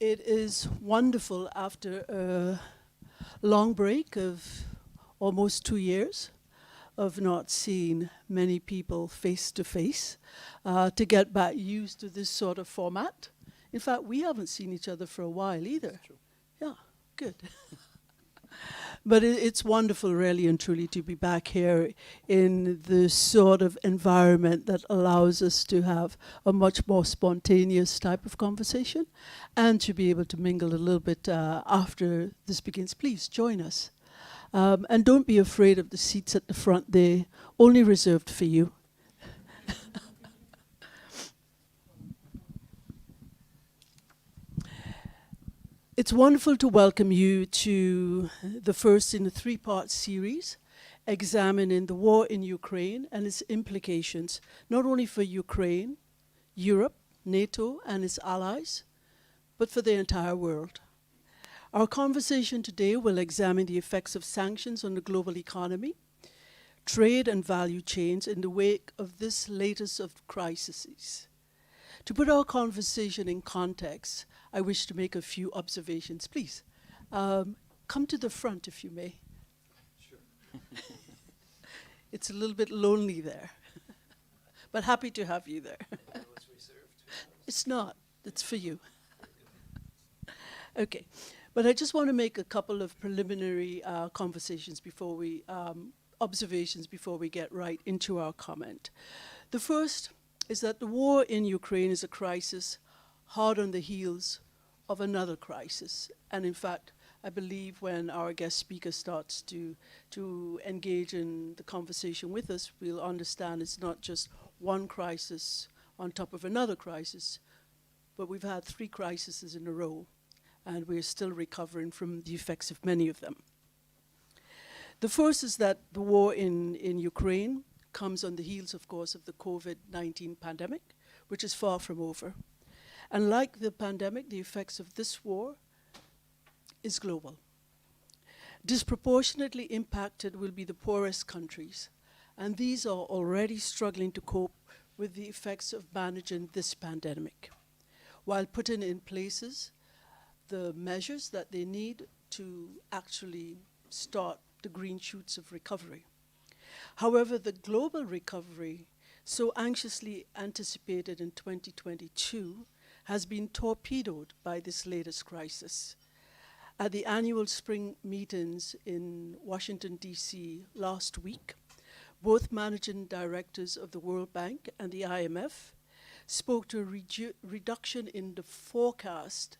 It is wonderful after a long break of almost 2 years of not seeing many people face to face to get back used to this sort of format. In fact, we haven't seen each other for a while either. True. Yeah, good. But it's wonderful, really and truly, to be back here in the sort of environment that allows us to have a much more spontaneous type of conversation and to be able to mingle a little bit after this begins. Please join us. And don't be afraid of the seats at the front. They're only reserved for you. It's wonderful to welcome you to the first in a three-part series examining the war in Ukraine and its implications, not only for Ukraine, Europe, NATO and its allies, but for the entire world. Our conversation today will examine the effects of sanctions on the global economy, trade and value chains in the wake of this latest of crises. To put our conversation in context, I wish to make a few observations. Please, come to the front if you may. Sure. It's a little bit lonely there, but happy to have you there. It's not, it's for you. Okay, but I just want to make a couple of preliminary observations before we get right into our comment. The first is that the war in Ukraine is a crisis hard on the heels of another crisis. And in fact, I believe when our guest speaker starts to engage in the conversation with us, we'll understand it's not just one crisis on top of another crisis, but we've had 3 crises in a row, and we're still recovering from the effects of many of them. The first is that the war in Ukraine comes on the heels, of course, of the COVID-19 pandemic, which is far from over. And like the pandemic, the effects of this war is global. Disproportionately impacted will be the poorest countries, and these are already struggling to cope with the effects of managing this pandemic, while putting in places the measures that they need to actually start the green shoots of recovery. However, the global recovery, so anxiously anticipated in 2022, has been torpedoed by this latest crisis. At the annual spring meetings in Washington, D.C. last week, both managing directors of the World Bank and the IMF spoke to a reduction in the forecast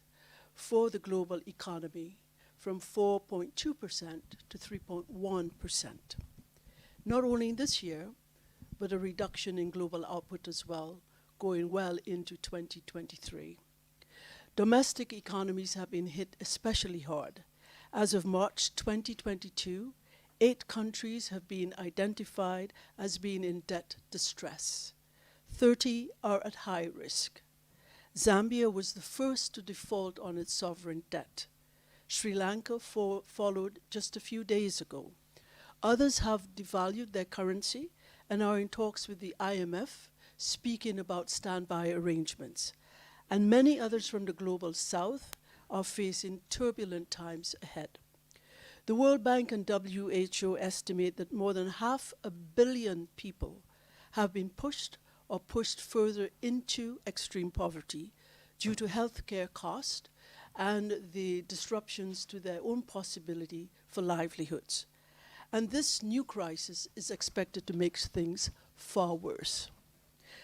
for the global economy from 4.2% to 3.1%. Not only this year, but a reduction in global output as well, going well into 2023. Domestic economies have been hit especially hard. As of March 2022, 8 countries have been identified as being in debt distress. 30 are at high risk. Zambia was the first to default on its sovereign debt. Sri Lanka followed just a few days ago. Others have devalued their currency and are in talks with the IMF, speaking about standby arrangements. And many others from the global south are facing turbulent times ahead. The World Bank and WHO estimate that more than 500 million people have been pushed or pushed further into extreme poverty due to healthcare costs and the disruptions to their own possibility for livelihoods. And this new crisis is expected to make things far worse.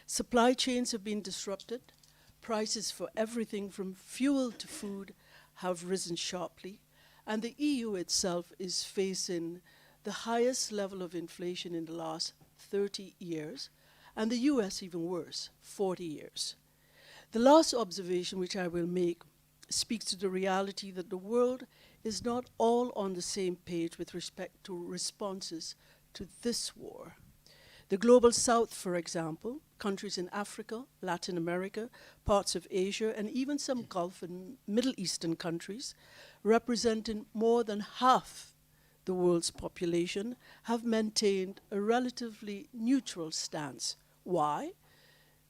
Supply chains have been disrupted. Prices for everything from fuel to food have risen sharply. And the EU itself is facing the highest level of inflation in the last 30 years, and the US even worse, 40 years. The last observation which I will make speaks to the reality that the world is not all on the same page with respect to responses to this war. The global south, for example, countries in Africa, Latin America, parts of Asia, and even some Gulf and Middle Eastern countries, representing more than half the world's population, have maintained a relatively neutral stance. Why?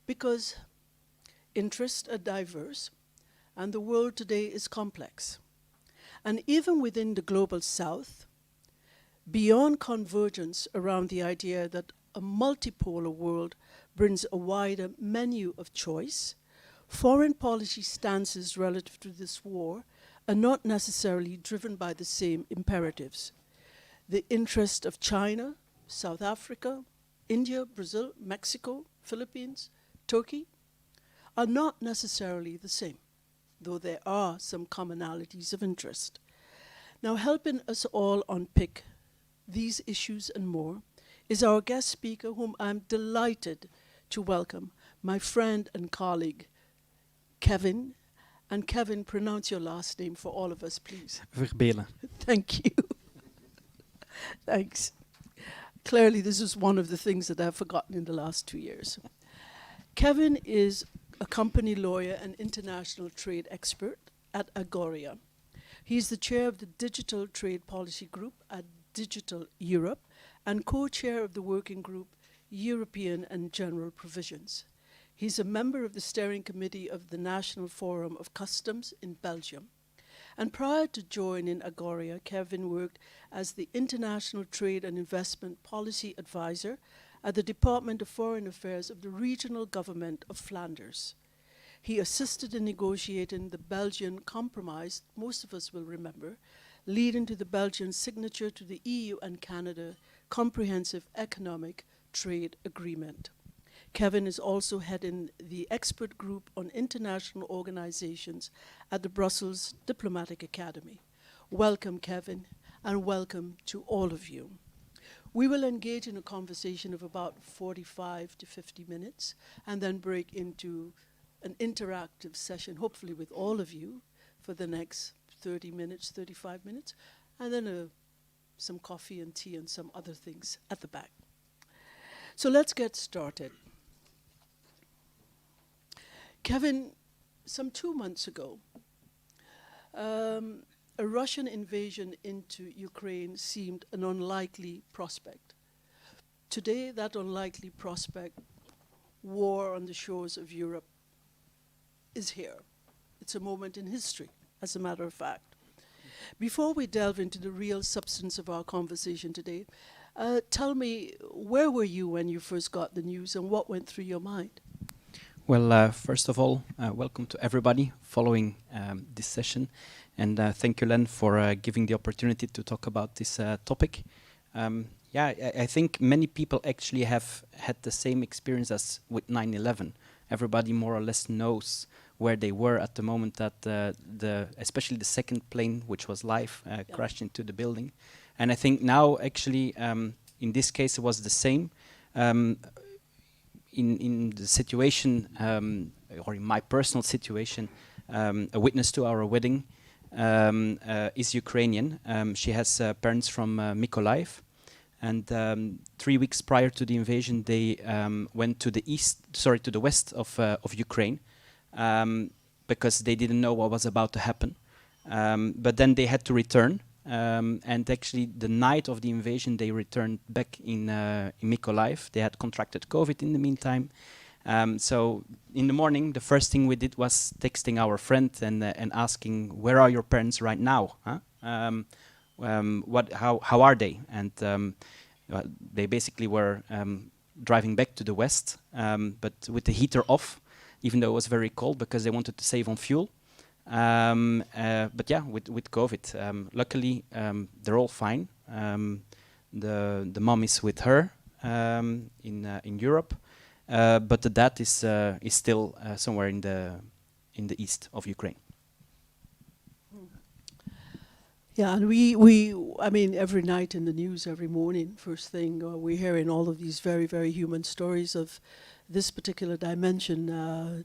Because interests are diverse, and the world today is complex. And even within the global south, beyond convergence around the idea that a multipolar world brings a wider menu of choice, foreign policy stances relative to this war are not necessarily driven by the same imperatives. The interest of China, South Africa, India, Brazil, Mexico, Philippines, Turkey are not necessarily the same, though there are some commonalities of interest. Now, helping us all unpick these issues and more is our guest speaker, whom I'm delighted to welcome, my friend and colleague, Kevin. And Kevin, pronounce your last name for all of us, please. Verbelen. Thank you. Thanks. Clearly, this is one of the things that I've forgotten in the last 2 years. Kevin is a company lawyer and international trade expert at Agoria. He's the chair of the Digital Trade Policy Group at Digital Europe and co-chair of the working group European and General Provisions. He's a member of the steering committee of the National Forum of Customs in Belgium. And prior to joining Agoria, Kevin worked as the International Trade and Investment Policy Advisor at the Department of Foreign Affairs of the Regional Government of Flanders. He assisted in negotiating the Belgian Compromise, most of us will remember, leading to the Belgian signature to the EU and Canada Comprehensive Economic Trade Agreement. Kevin is also heading the expert group on international organizations at the Brussels Diplomatic Academy. Welcome, Kevin, and welcome to all of you. We will engage in a conversation of about 45 to 50 minutes and then break into an interactive session, hopefully with all of you, for the next 30 minutes, 35 minutes, and then some coffee and tea and some other things at the back. So let's get started. Kevin, some 2 months ago, a Russian invasion into Ukraine seemed an unlikely prospect. Today, that unlikely prospect, war on the shores of Europe, is here. It's a moment in history, as a matter of fact. Before we delve into the real substance of our conversation today, tell me, where were you when you first got the news and what went through your mind? Well, first of all, welcome to everybody following this session. And thank you, Len, for giving the opportunity to talk about this topic. I think many people actually have had the same experience as with 9/11. Everybody more or less knows where they were at the moment that especially the second plane, which was live, crashed into the building. And I think now, actually, in this case, it was the same. In the situation, or in my personal situation, a witness to our wedding is Ukrainian. She has parents from Mykolaiv, and 3 weeks prior to the invasion, they went to the west of Ukraine, because they didn't know what was about to happen. But then they had to return. And actually, the night of the invasion, they returned back in Mykolaiv. They had contracted COVID in the meantime. So in the morning, the first thing we did was texting our friend and asking, "Where are your parents right now? Huh? How are they?" And they basically were driving back to the west, but with the heater off, even though it was very cold, because they wanted to save on fuel. But yeah, with COVID, luckily they're all fine. The mom is with her in Europe, but the dad is still somewhere in the east of Ukraine. Yeah, and I mean, every night in the news, every morning, first thing, we're hearing all of these very, very human stories of this particular dimension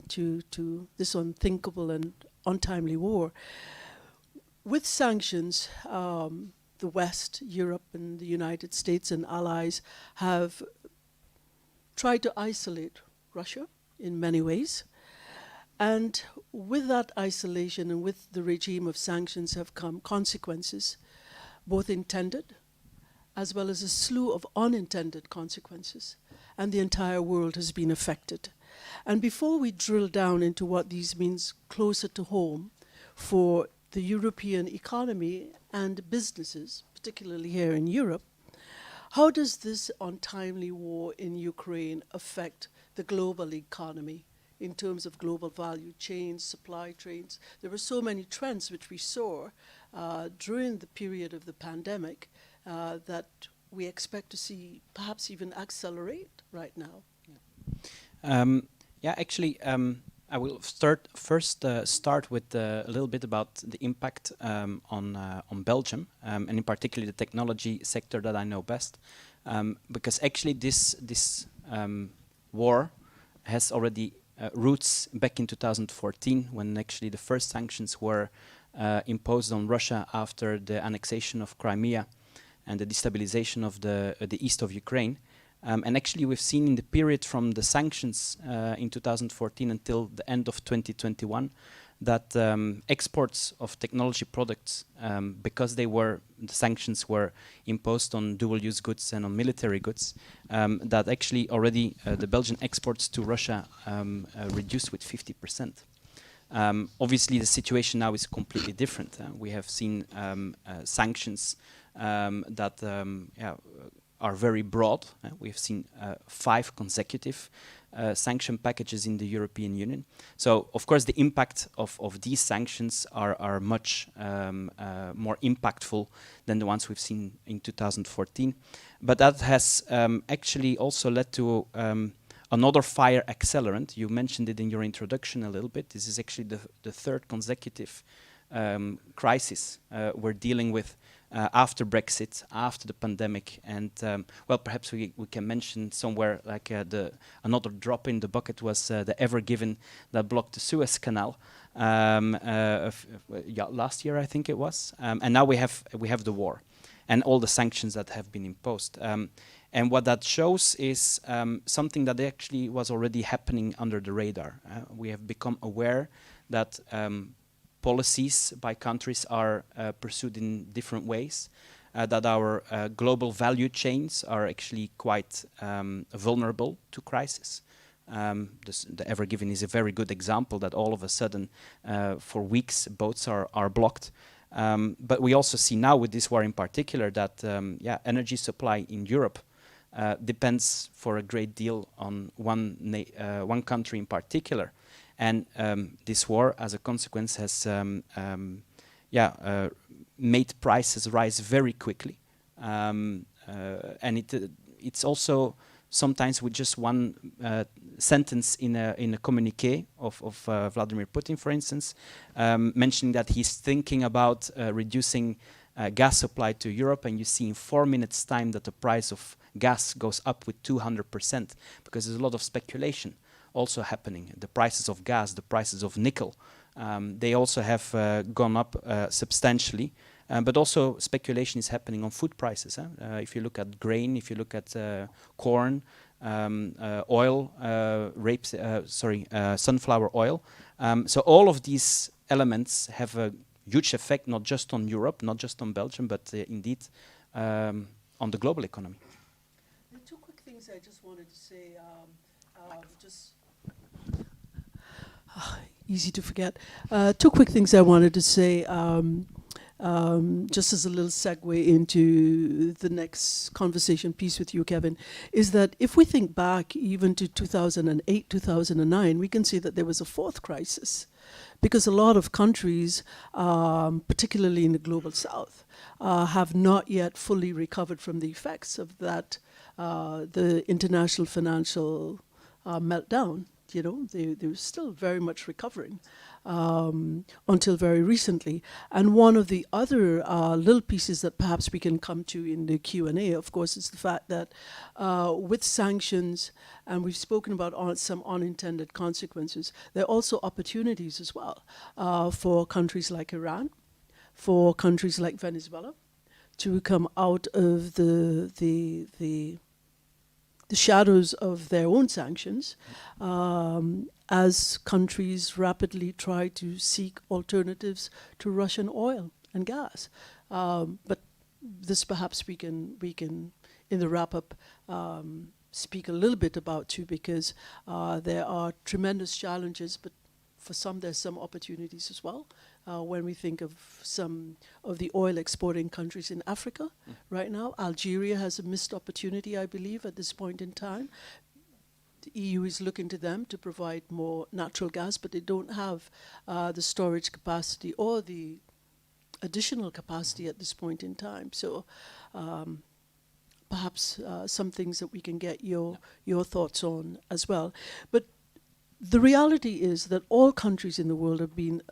to this unthinkable and untimely war. With sanctions, the West, Europe, and the United States and allies have tried to isolate Russia in many ways. And with that isolation and with the regime of sanctions have come consequences, both intended as well as a slew of unintended consequences. And the entire world has been affected. And before we drill down into what these means closer to home for the European economy and businesses, particularly here in Europe, how does this untimely war in Ukraine affect the global economy in terms of global value chains, supply chains? There were so many trends which we saw during the period of the pandemic that we expect to see perhaps even accelerate right now. Actually, I will start with a little bit about the impact on Belgium, and in particular the technology sector that I know best, because actually this war has already roots back in 2014, when actually the first sanctions were imposed on Russia after the annexation of Crimea and the destabilization of the east of Ukraine. And actually we've seen in the period from the sanctions in 2014 until the end of 2021 that exports of technology products, because the sanctions were imposed on dual-use goods and on military goods, that actually already the Belgian exports to Russia reduced with 50%. Obviously the situation now is completely different. We have seen sanctions that are very broad. We've seen 5 consecutive sanction packages in the European Union. So, of course, the impact of these sanctions are much more impactful than the ones we've seen in 2014. But that has actually also led to another fire accelerant. You mentioned it in your introduction a little bit. This is actually the 3rd consecutive crisis we're dealing with after Brexit, after the pandemic, and well, perhaps we can mention somewhere like another drop in the bucket was the Ever Given that blocked the Suez Canal last year, I think it was, and now we have the war and all the sanctions that have been imposed. And what that shows is something that actually was already happening under the radar. We have become aware that policies by countries are pursued in different ways, that our global value chains are actually quite vulnerable to crisis. The Ever Given is a very good example that all of a sudden, for weeks, boats are blocked. But we also see now with this war in particular that energy supply in Europe depends for a great deal on one country in particular. And this war, as a consequence, has made prices rise very quickly. And it's also sometimes with just one sentence in a communiqué of Vladimir Putin, for instance, mentioning that he's thinking about reducing gas supply to Europe, and you see in 4 minutes' time that the price of gas goes up with 200%, because there's a lot of speculation also happening. The prices of gas, the prices of nickel, they also have gone up substantially. But also speculation is happening on food prices. If you look at grain, if you look at corn, oil, sunflower oil. So all of these elements have a huge effect, not just on Europe, not just on Belgium, but indeed on the global economy. There are 2 quick things I just wanted to say. Easy to forget. 2 quick things I wanted to say, just as a little segue into the next conversation piece with you, Kevin, is that if we think back even to 2008, 2009, we can see that there was a 4th crisis, because a lot of countries, particularly in the global south, have not yet fully recovered from the effects of that, the international financial meltdown. You know, they're still very much recovering until very recently. And one of the other little pieces that perhaps we can come to in the Q&A, of course, is the fact that with sanctions, and we've spoken about some unintended consequences, there are also opportunities as well for countries like Iran, for countries like Venezuela, to come out of the shadows of their own sanctions as countries rapidly try to seek alternatives to Russian oil and gas. But this perhaps we can in the wrap-up, speak a little bit about too, because there are tremendous challenges, but for some there's some opportunities as well. When we think of some of the oil exporting countries in Africa right now, Algeria has a missed opportunity, I believe, at this point in time. The EU is looking to them to provide more natural gas, but they don't have the storage capacity or the additional capacity at this point in time. So perhaps some things that we can get your thoughts on as well. But the reality is that all countries in the world have been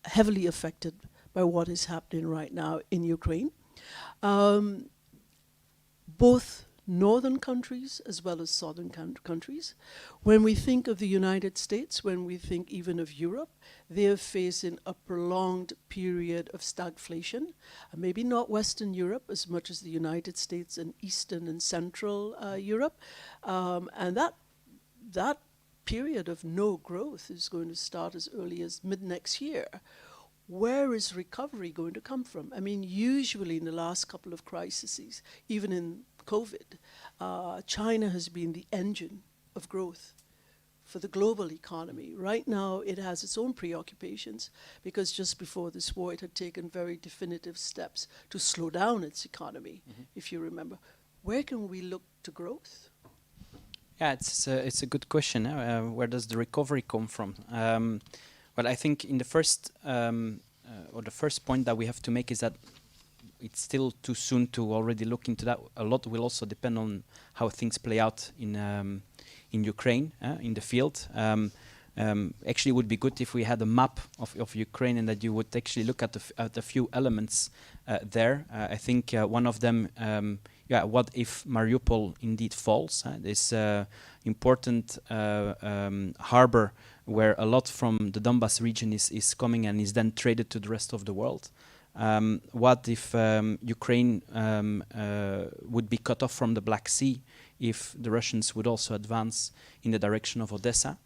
heavily affected by what is happening right now in Ukraine. Both northern countries as well as southern countries. When we think of the United States, when we think even of Europe, they're facing a prolonged period of stagflation. Maybe not Western Europe as much as the United States and Eastern and Central Europe. And that period of no growth is going to start as early as mid-next year. Where is recovery going to come from? I mean, usually in the last couple of crises, even in COVID, China has been the engine of growth for the global economy. Right now, it has its own preoccupations because just before this war, it had taken very definitive steps to slow down its economy, if you remember. Where can we look to growth? Yeah, it's a good question. Where does the recovery come from? Well, I think in the first point that we have to make is that it's still too soon to already look into that. A lot will also depend on how things play out in Ukraine, in the field. Actually, it would be good if we had a map of Ukraine and that you would actually look at a few elements there. I think one of them, what if Mariupol indeed falls? This important harbor where a lot from the Donbas region is coming and is then traded to the rest of the world. What if Ukraine would be cut off from the Black Sea if the Russians would also advance in the direction of Odessa?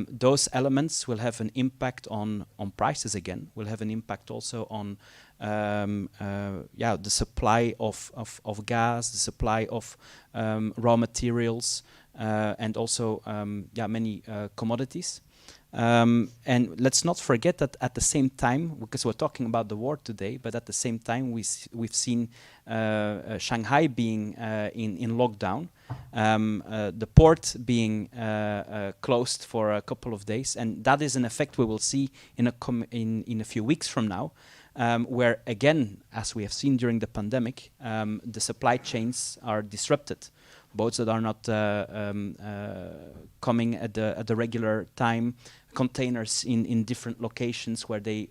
Those elements will have an impact on prices again, will have an impact also on the supply of gas, the supply of raw materials, and also many commodities. And let's not forget that at the same time, because we're talking about the war today, but at the same time we've seen Shanghai being in lockdown, the port being closed for a couple of days, and that is an effect we will see in a few weeks from now, where again, as we have seen during the pandemic, the supply chains are disrupted. Boats that are not coming at the regular time, containers in different locations where they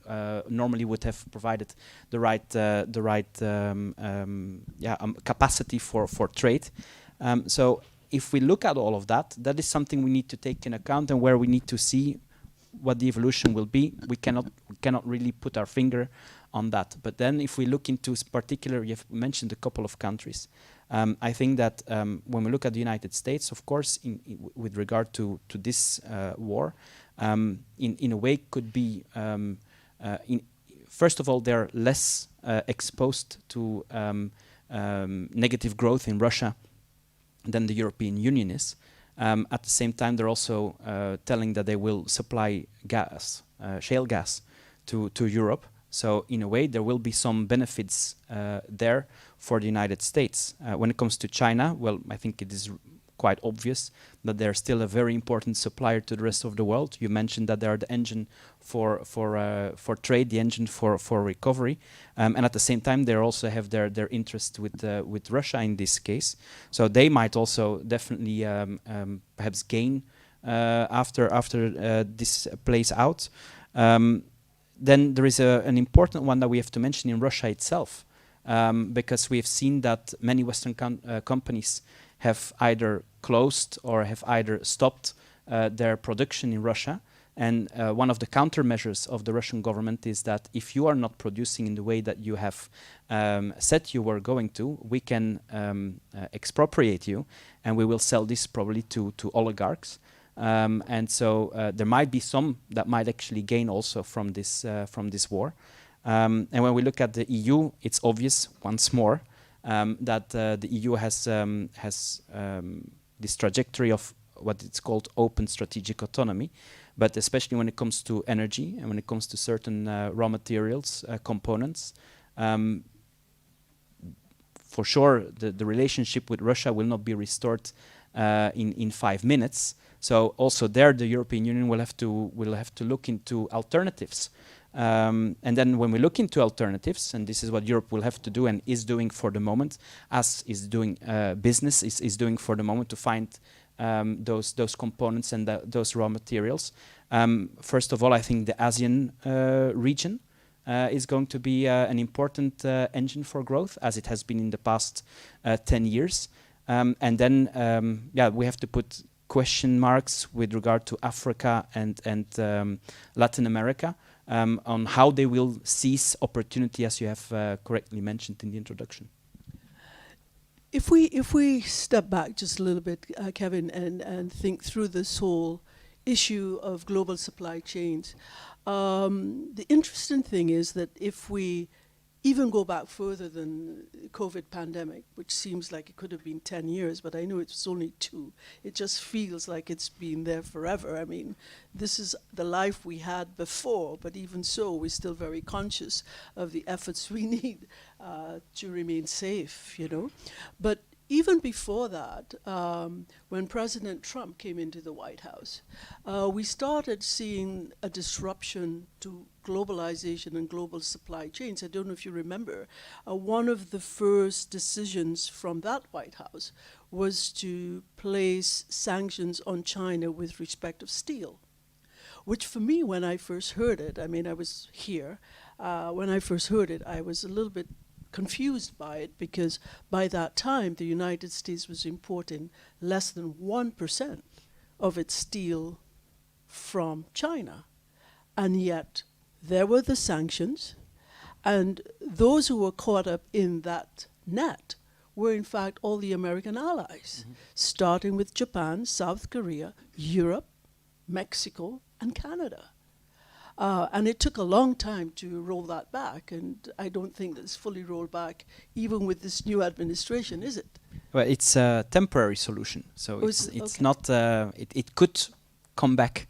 normally would have provided the right capacity for trade. So if we look at all of that, that is something we need to take in account, and where we need to see what the evolution will be. We cannot really put our finger on that. But then if we look into particular, you've mentioned a couple of countries. I think that when we look at the United States, of course, with regard to this war, in a way could be, first of all, they're less exposed to negative growth in Russia than the European Union is. At the same time, they're also telling that they will supply gas, shale gas, to Europe. So in a way, there will be some benefits there for the United States. When it comes to China, well, I think it is quite obvious that they're still a very important supplier to the rest of the world. You mentioned that they are the engine for trade, the engine for recovery, and at the same time, they also have their interest with Russia in this case. So they might also definitely perhaps gain after this plays out. Then there is an important one that we have to mention in Russia itself, because we have seen that many Western companies have either closed or have either stopped their production in Russia. And one of the countermeasures of the Russian government is that if you are not producing in the way that you have said you were going to, we can expropriate you, and we will sell this probably to oligarchs. And so there might be some that might actually gain also from this war. And when we look at the EU, it's obvious once more that the EU has this trajectory of what it's called open strategic autonomy, but especially when it comes to energy and when it comes to certain raw materials, components. For sure, the relationship with Russia will not be restored in 5 minutes. So also there, the European Union will have to look into alternatives. And then when we look into alternatives, and this is what Europe will have to do and is doing for the moment, as is doing business is doing for the moment to find those components and those raw materials. First of all, I think the ASEAN region is going to be an important engine for growth, as it has been in the past 10 years. And then, we have to put question marks with regard to Africa and Latin America on how they will seize opportunity, as you have correctly mentioned in the introduction. If we step back just a little bit, Kevin, and think through this whole issue of global supply chains, the interesting thing is that if we even go back further than the COVID pandemic, which seems like it could have been 10 years, but I know it's only 2. It just feels like it's been there forever. I mean, this is the life we had before, but even so, we're still very conscious of the efforts we need to remain safe, you know. But even before that, when President Trump came into the White House, we started seeing a disruption to globalization and global supply chains. I don't know if you remember, one of the first decisions from that White House was to place sanctions on China with respect of steel, which for me, when I first heard it, I mean, I was here, when I first heard it, I was a little bit confused by it, because by that time the United States was importing less than 1% of its steel from China. And yet there were the sanctions, and those who were caught up in that net were in fact all the American allies, starting with Japan, South Korea, Europe, Mexico, and Canada. And it took a long time to roll that back, and I don't think that it's fully rolled back, even with this new administration, is it? Well, it's a temporary solution, so it's okay. not. It could come back.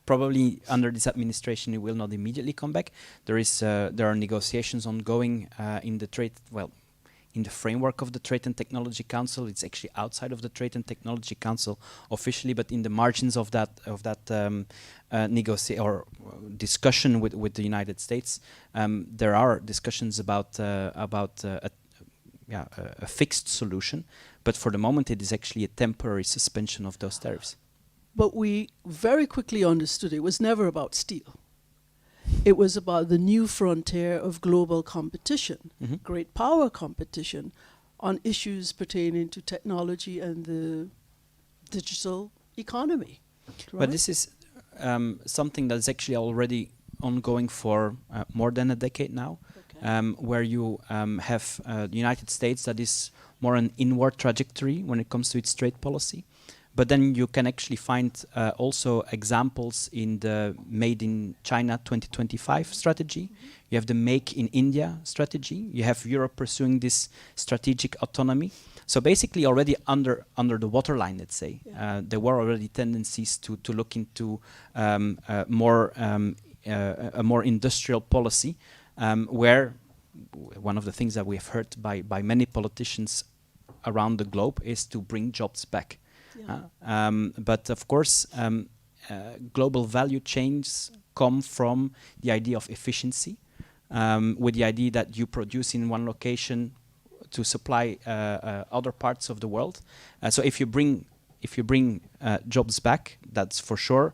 Probably under this administration, it will not immediately come back. There are negotiations ongoing in the trade. Well, in the framework of the Trade and Technology Council. It's actually outside of the Trade and Technology Council officially, but in the margins of that negotiation or discussion with the United States, there are discussions about a fixed solution. But for the moment, it is actually a temporary suspension of those tariffs. But we very quickly understood it was never about steel. It was about the new frontier of global competition, great power competition on issues pertaining to technology and the digital economy. Right? But this is something that's actually already ongoing for more than a decade now, where you have the United States that is more an inward trajectory when it comes to its trade policy. But then you can actually find also examples in the Made in China 2025 strategy. You have the Make in India strategy. You have Europe pursuing this strategic autonomy. So basically already under the waterline, let's say, there were already tendencies to look into a more industrial policy, where one of the things that we have heard by many politicians around the globe is to bring jobs back. But of course, global value chains come from the idea of efficiency, with the idea that you produce in one location to supply other parts of the world. So if you bring jobs back, that's for sure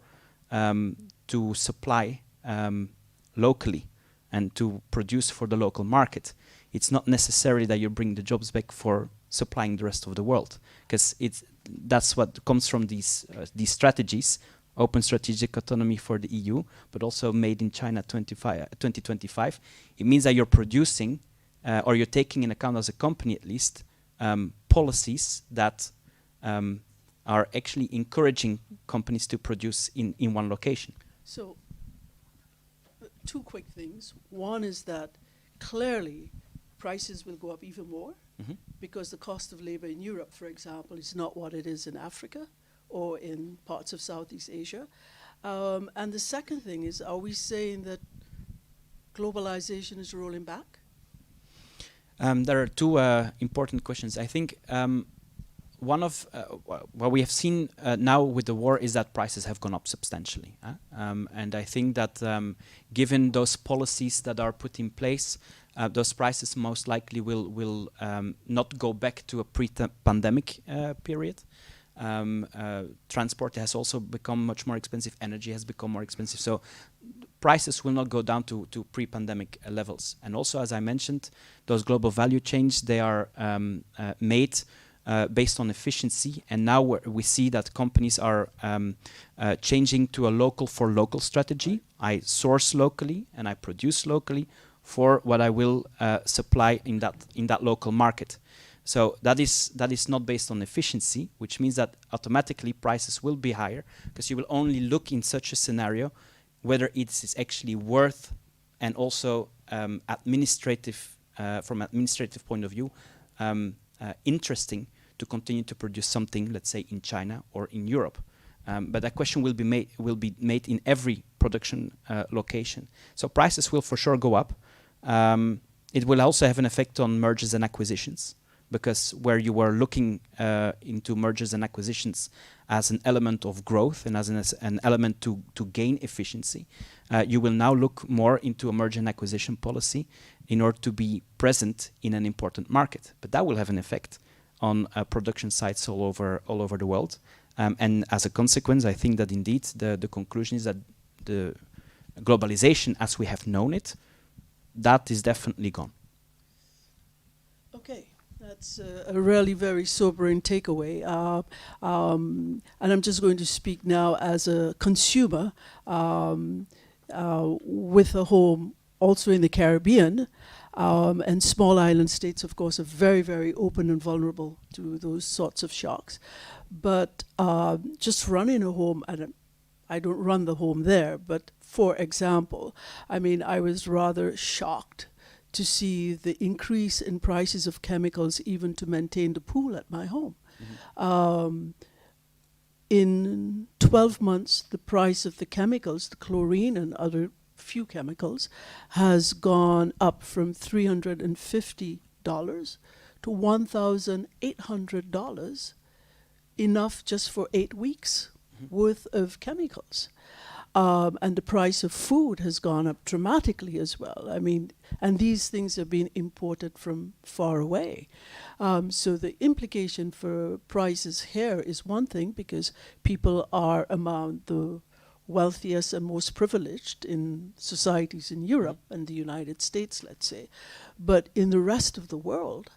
to supply locally and to produce for the local market. It's not necessarily that you bring the jobs back for supplying the rest of the world, because that's what comes from these strategies: open strategic autonomy for the EU, but also Made in China 2025. It means that you're producing, or you're taking in account as a company at least, policies that are actually encouraging companies to produce in one location. So, two quick things. One is that clearly prices will go up even more Mhm. because the cost of labor in Europe, for example, is not what it is in Africa or in parts of Southeast Asia. And the second thing is, are we saying that globalization is rolling back? There are two important questions. I think one of what we have seen now with the war is that prices have gone up substantially. And I think that given those policies that are put in place, those prices most likely will not go back to a pre-pandemic period. Transport has also become much more expensive. Energy has become more expensive. So prices will not go down to pre-pandemic levels. And also, as I mentioned, those global value chains, they are made based on efficiency. And now we see that companies are changing to a local for local strategy. I source locally and I produce locally for what I will supply in that local market. So that is not based on efficiency, which means that automatically prices will be higher, because you will only look in such a scenario whether it is actually worth and also administrative from administrative point of view interesting to continue to produce something, let's say in China or in Europe. But that question will be made in every production location. So prices will for sure go up. It will also have an effect on mergers and acquisitions, because where you were looking into mergers and acquisitions as an element of growth and as an element to gain efficiency, you will now look more into a merger and acquisition policy in order to be present in an important market. But that will have an effect on production sites all over the world. And as a consequence, I think that indeed the conclusion is that the globalization as we have known it, that is definitely gone. Okay. That's a really very sobering takeaway. And I'm just going to speak now as a consumer with a home also in the Caribbean. And small island states, of course, are very, very open and vulnerable to those sorts of shocks. But just running a home, and I don't run the home there, but for example, I mean, I was rather shocked to see the increase in prices of chemicals even to maintain the pool at my home. Mm-hmm. In 12 months, the price of the chemicals, the chlorine and other few chemicals, has gone up from $350 to $1,800, enough just for 8 weeks worth of chemicals. And the price of food has gone up dramatically as well. I mean, and these things are being imported from far away. So the implication for prices here is one thing, because people are among the wealthiest and most privileged in societies in Europe and the United States, let's say. But in the rest of the world,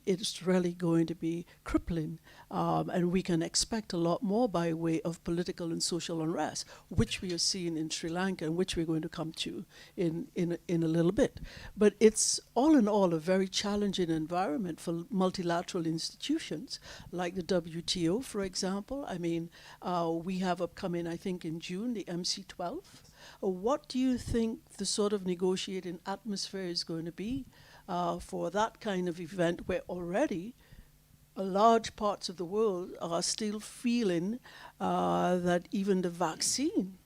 it's really going to be crippling. And we can expect a lot more by way of political and social unrest, which we are seeing in Sri Lanka and which we're going to come to in a little bit. But it's all in all a very challenging environment for multilateral institutions like the WTO, for example. I mean, we have upcoming, I think in June, the MC12. What do you think the sort of negotiating atmosphere is going to be for that kind of event, where already large parts of the world are still feeling that even the vaccine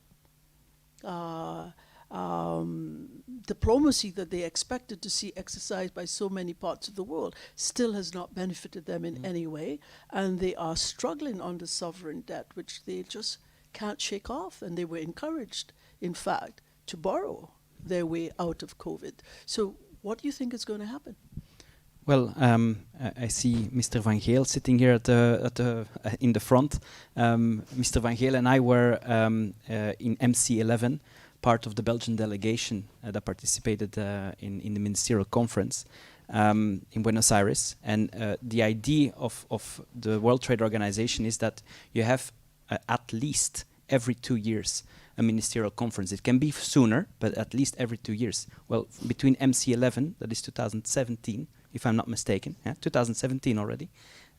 diplomacy that they expected to see exercised by so many parts of the world still has not benefited them in any way, and they are struggling under sovereign debt, which they just can't shake off, and they were encouraged, in fact, to borrow their way out of COVID. So what do you think is going to happen? Well, I see Mr. Van Geel sitting here in the front. Mr. Van Geel and I were in MC11, part of the Belgian delegation that participated in the ministerial conference in Buenos Aires. And the idea of the World Trade Organization is that you have at least every 2 years a ministerial conference. It can be sooner, but at least every 2 years. Well, between MC11, that is 2017, if I'm not mistaken, 2017 already.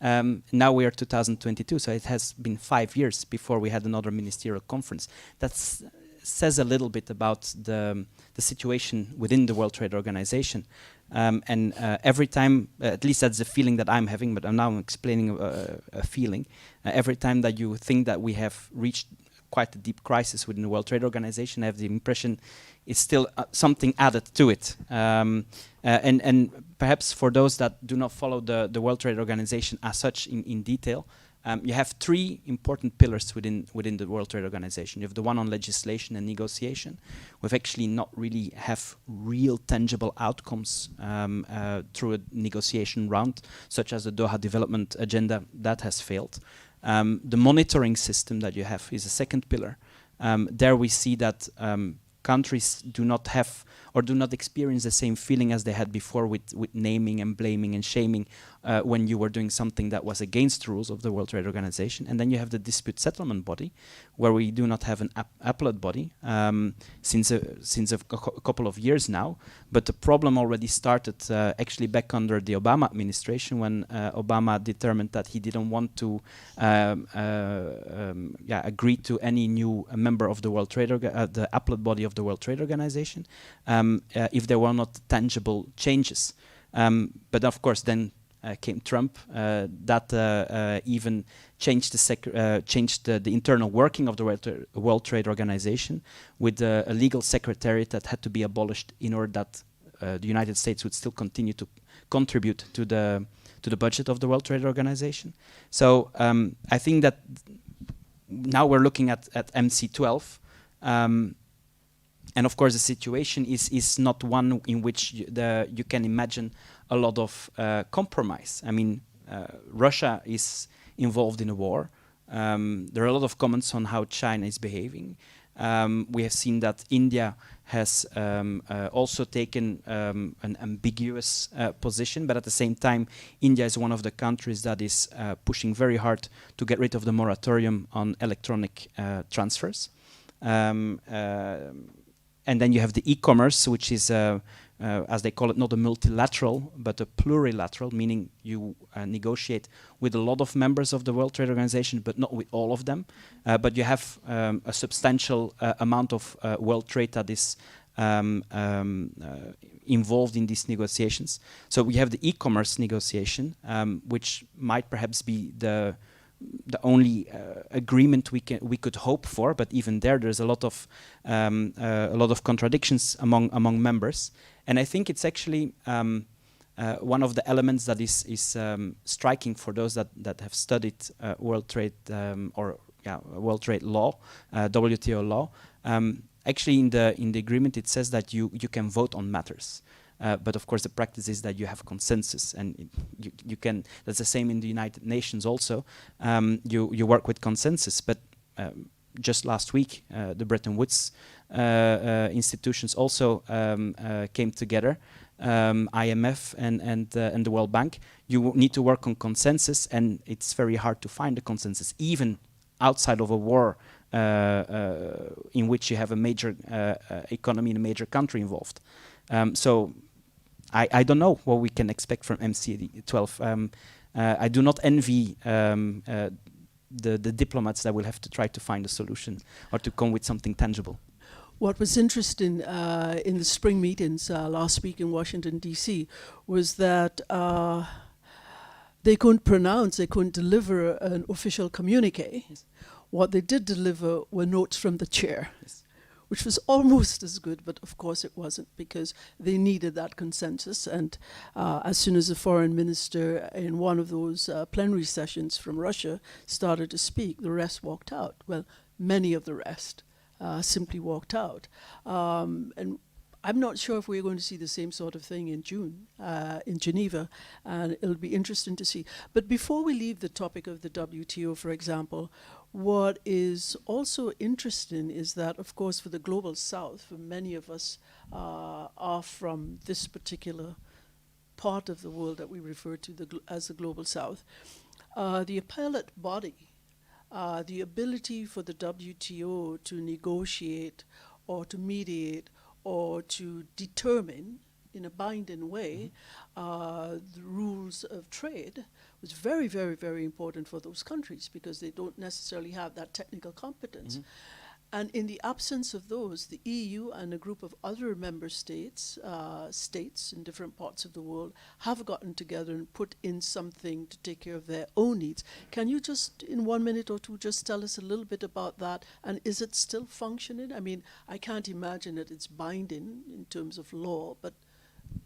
Now we are 2022, so it has been 5 years before we had another ministerial conference. That's says a little bit about the situation within the World Trade Organization. And every time, at least that's the feeling that I'm having, but I'm explaining a feeling. Every time that you think that we have reached quite a deep crisis within the World Trade Organization, I have the impression it's still something added to it. And perhaps for those that do not follow the World Trade Organization as such in detail, you have three important pillars within the World Trade Organization. You have the one on legislation and negotiation. We've actually not really have real tangible outcomes through a negotiation round, such as the Doha Development Agenda. That has failed. The monitoring system that you have is a second pillar. There we see that countries do not have or do not experience the same feeling as they had before with naming and blaming and shaming when you were doing something that was against rules of the World Trade Organization. And then you have the dispute settlement body, where we do not have an appellate body since a couple of years now. But the problem already started actually back under the Obama administration, when Obama determined that he didn't want to agree to any new member of the World Trade the appellate body of the World Trade Organization if there were not tangible changes. But of course then came Trump, that even changed the internal working of the World Trade Organization with a legal secretariat that had to be abolished in order that the United States would still continue to contribute to the budget of the World Trade Organization. So I think that now we're looking at MC12. And of course, the situation is not one in which you can imagine a lot of compromise. I mean, Russia is involved in a war. There are a lot of comments on how China is behaving. We have seen that India has also taken an ambiguous position, but at the same time, India is one of the countries that is pushing very hard to get rid of the moratorium on electronic transfers. And then you have the e-commerce, which is, as they call it, not a multilateral, but a plurilateral, meaning you negotiate with a lot of members of the World Trade Organization, but not with all of them. But you have a substantial amount of world trade that is involved in these negotiations. So we have the e-commerce negotiation, which might perhaps be the only agreement we could hope for, but even there's a lot of contradictions among members, and I think it's actually one of the elements that is striking for those that have studied world trade world trade law, WTO law. Actually, in the agreement, it says that you can vote on matters. But of course, the practice is that you have consensus, and you can. That's the same in the United Nations. Also, you work with consensus. But just last week, the Bretton Woods institutions also came together, IMF and the World Bank. You need to work on consensus, and it's very hard to find a consensus, even outside of a war in which you have a major economy in a major country involved. So I don't know what we can expect from MC12. I do not envy the diplomats that will have to try to find a solution or to come with something tangible. What was interesting in the spring meetings last week in Washington, D.C. was that they couldn't deliver an official communique. Yes. What they did deliver were notes from the chair. Yes. Which was almost as good, but of course it wasn't, because they needed that consensus. And as soon as the foreign minister in one of those plenary sessions from Russia started to speak, the rest walked out. Well, many of the rest simply walked out. And I'm not sure if we're going to see the same sort of thing in June in Geneva, and it'll be interesting to see. But before we leave the topic of the WTO, for example, what is also interesting is that, of course, for the Global South, for many of us are from this particular part of the world that we refer to as the Global South, the appellate body, the ability for the WTO to negotiate or to mediate or to determine in a binding way the rules of trade was very, very, very important for those countries, because they don't necessarily have that technical competence. And in the absence of those, the EU and a group of other member states, states in different parts of the world, have gotten together and put in something to take care of their own needs. Can you just, in 1 minute or two, just tell us a little bit about that? And is it still functioning? I mean, I can't imagine that it's binding in terms of law, but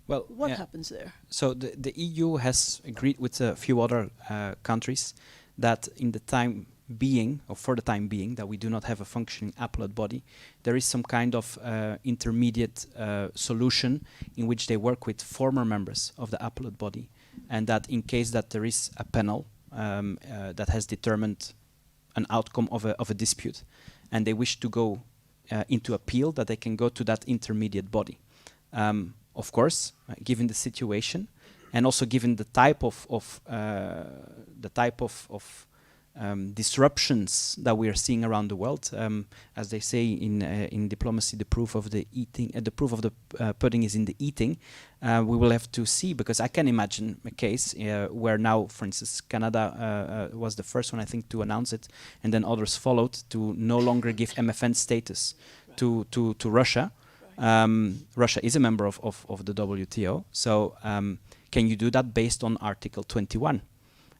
Well, what happens there? So the EU has agreed with a few other countries that in the time being, or for the time being, that we do not have a functioning appellate body, there is some kind of intermediate solution in which they work with former members of the appellate body, and that in case that there is a panel that has determined an outcome of a dispute, and they wish to go into appeal, that they can go to that intermediate body. Of course, given the situation, and also given the type of disruptions that we are seeing around the world, as they say in diplomacy, the proof of the pudding is in the eating. We will have to see, because I can imagine a case where now, for instance, Canada was the first one, I think, to announce it, and then others followed to no longer give MFN status to Russia. Russia is a member of the WTO, so can you do that based on Article 21?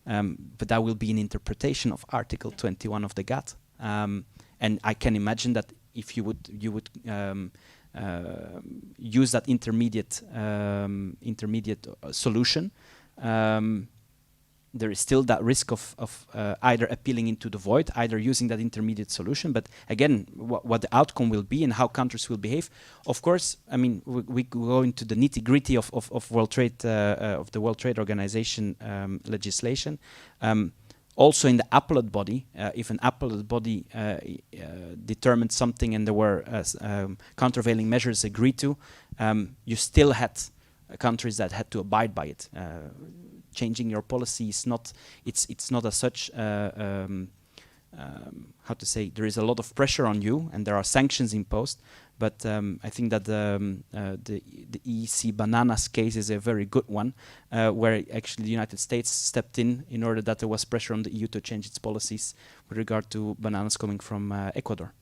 But that will be an interpretation of Article 21 of the GATT, and I can imagine that if you would use that intermediate solution, there is still that risk of either appealing into the void, either using that intermediate solution. But again, what the outcome will be and how countries will behave, of course, I mean, we go into the nitty-gritty of World Trade, of the World Trade Organization legislation. Also in the appellate body, if an appellate body determined something and there were countervailing measures agreed to, you still had countries that had to abide by it. Changing your policy is not, it's not as such, how to say, there is a lot of pressure on you and there are sanctions imposed, but I think that the EEC bananas case is a very good one, where actually the United States stepped in order that there was pressure on the EU to change its policies with regard to bananas coming from Ecuador.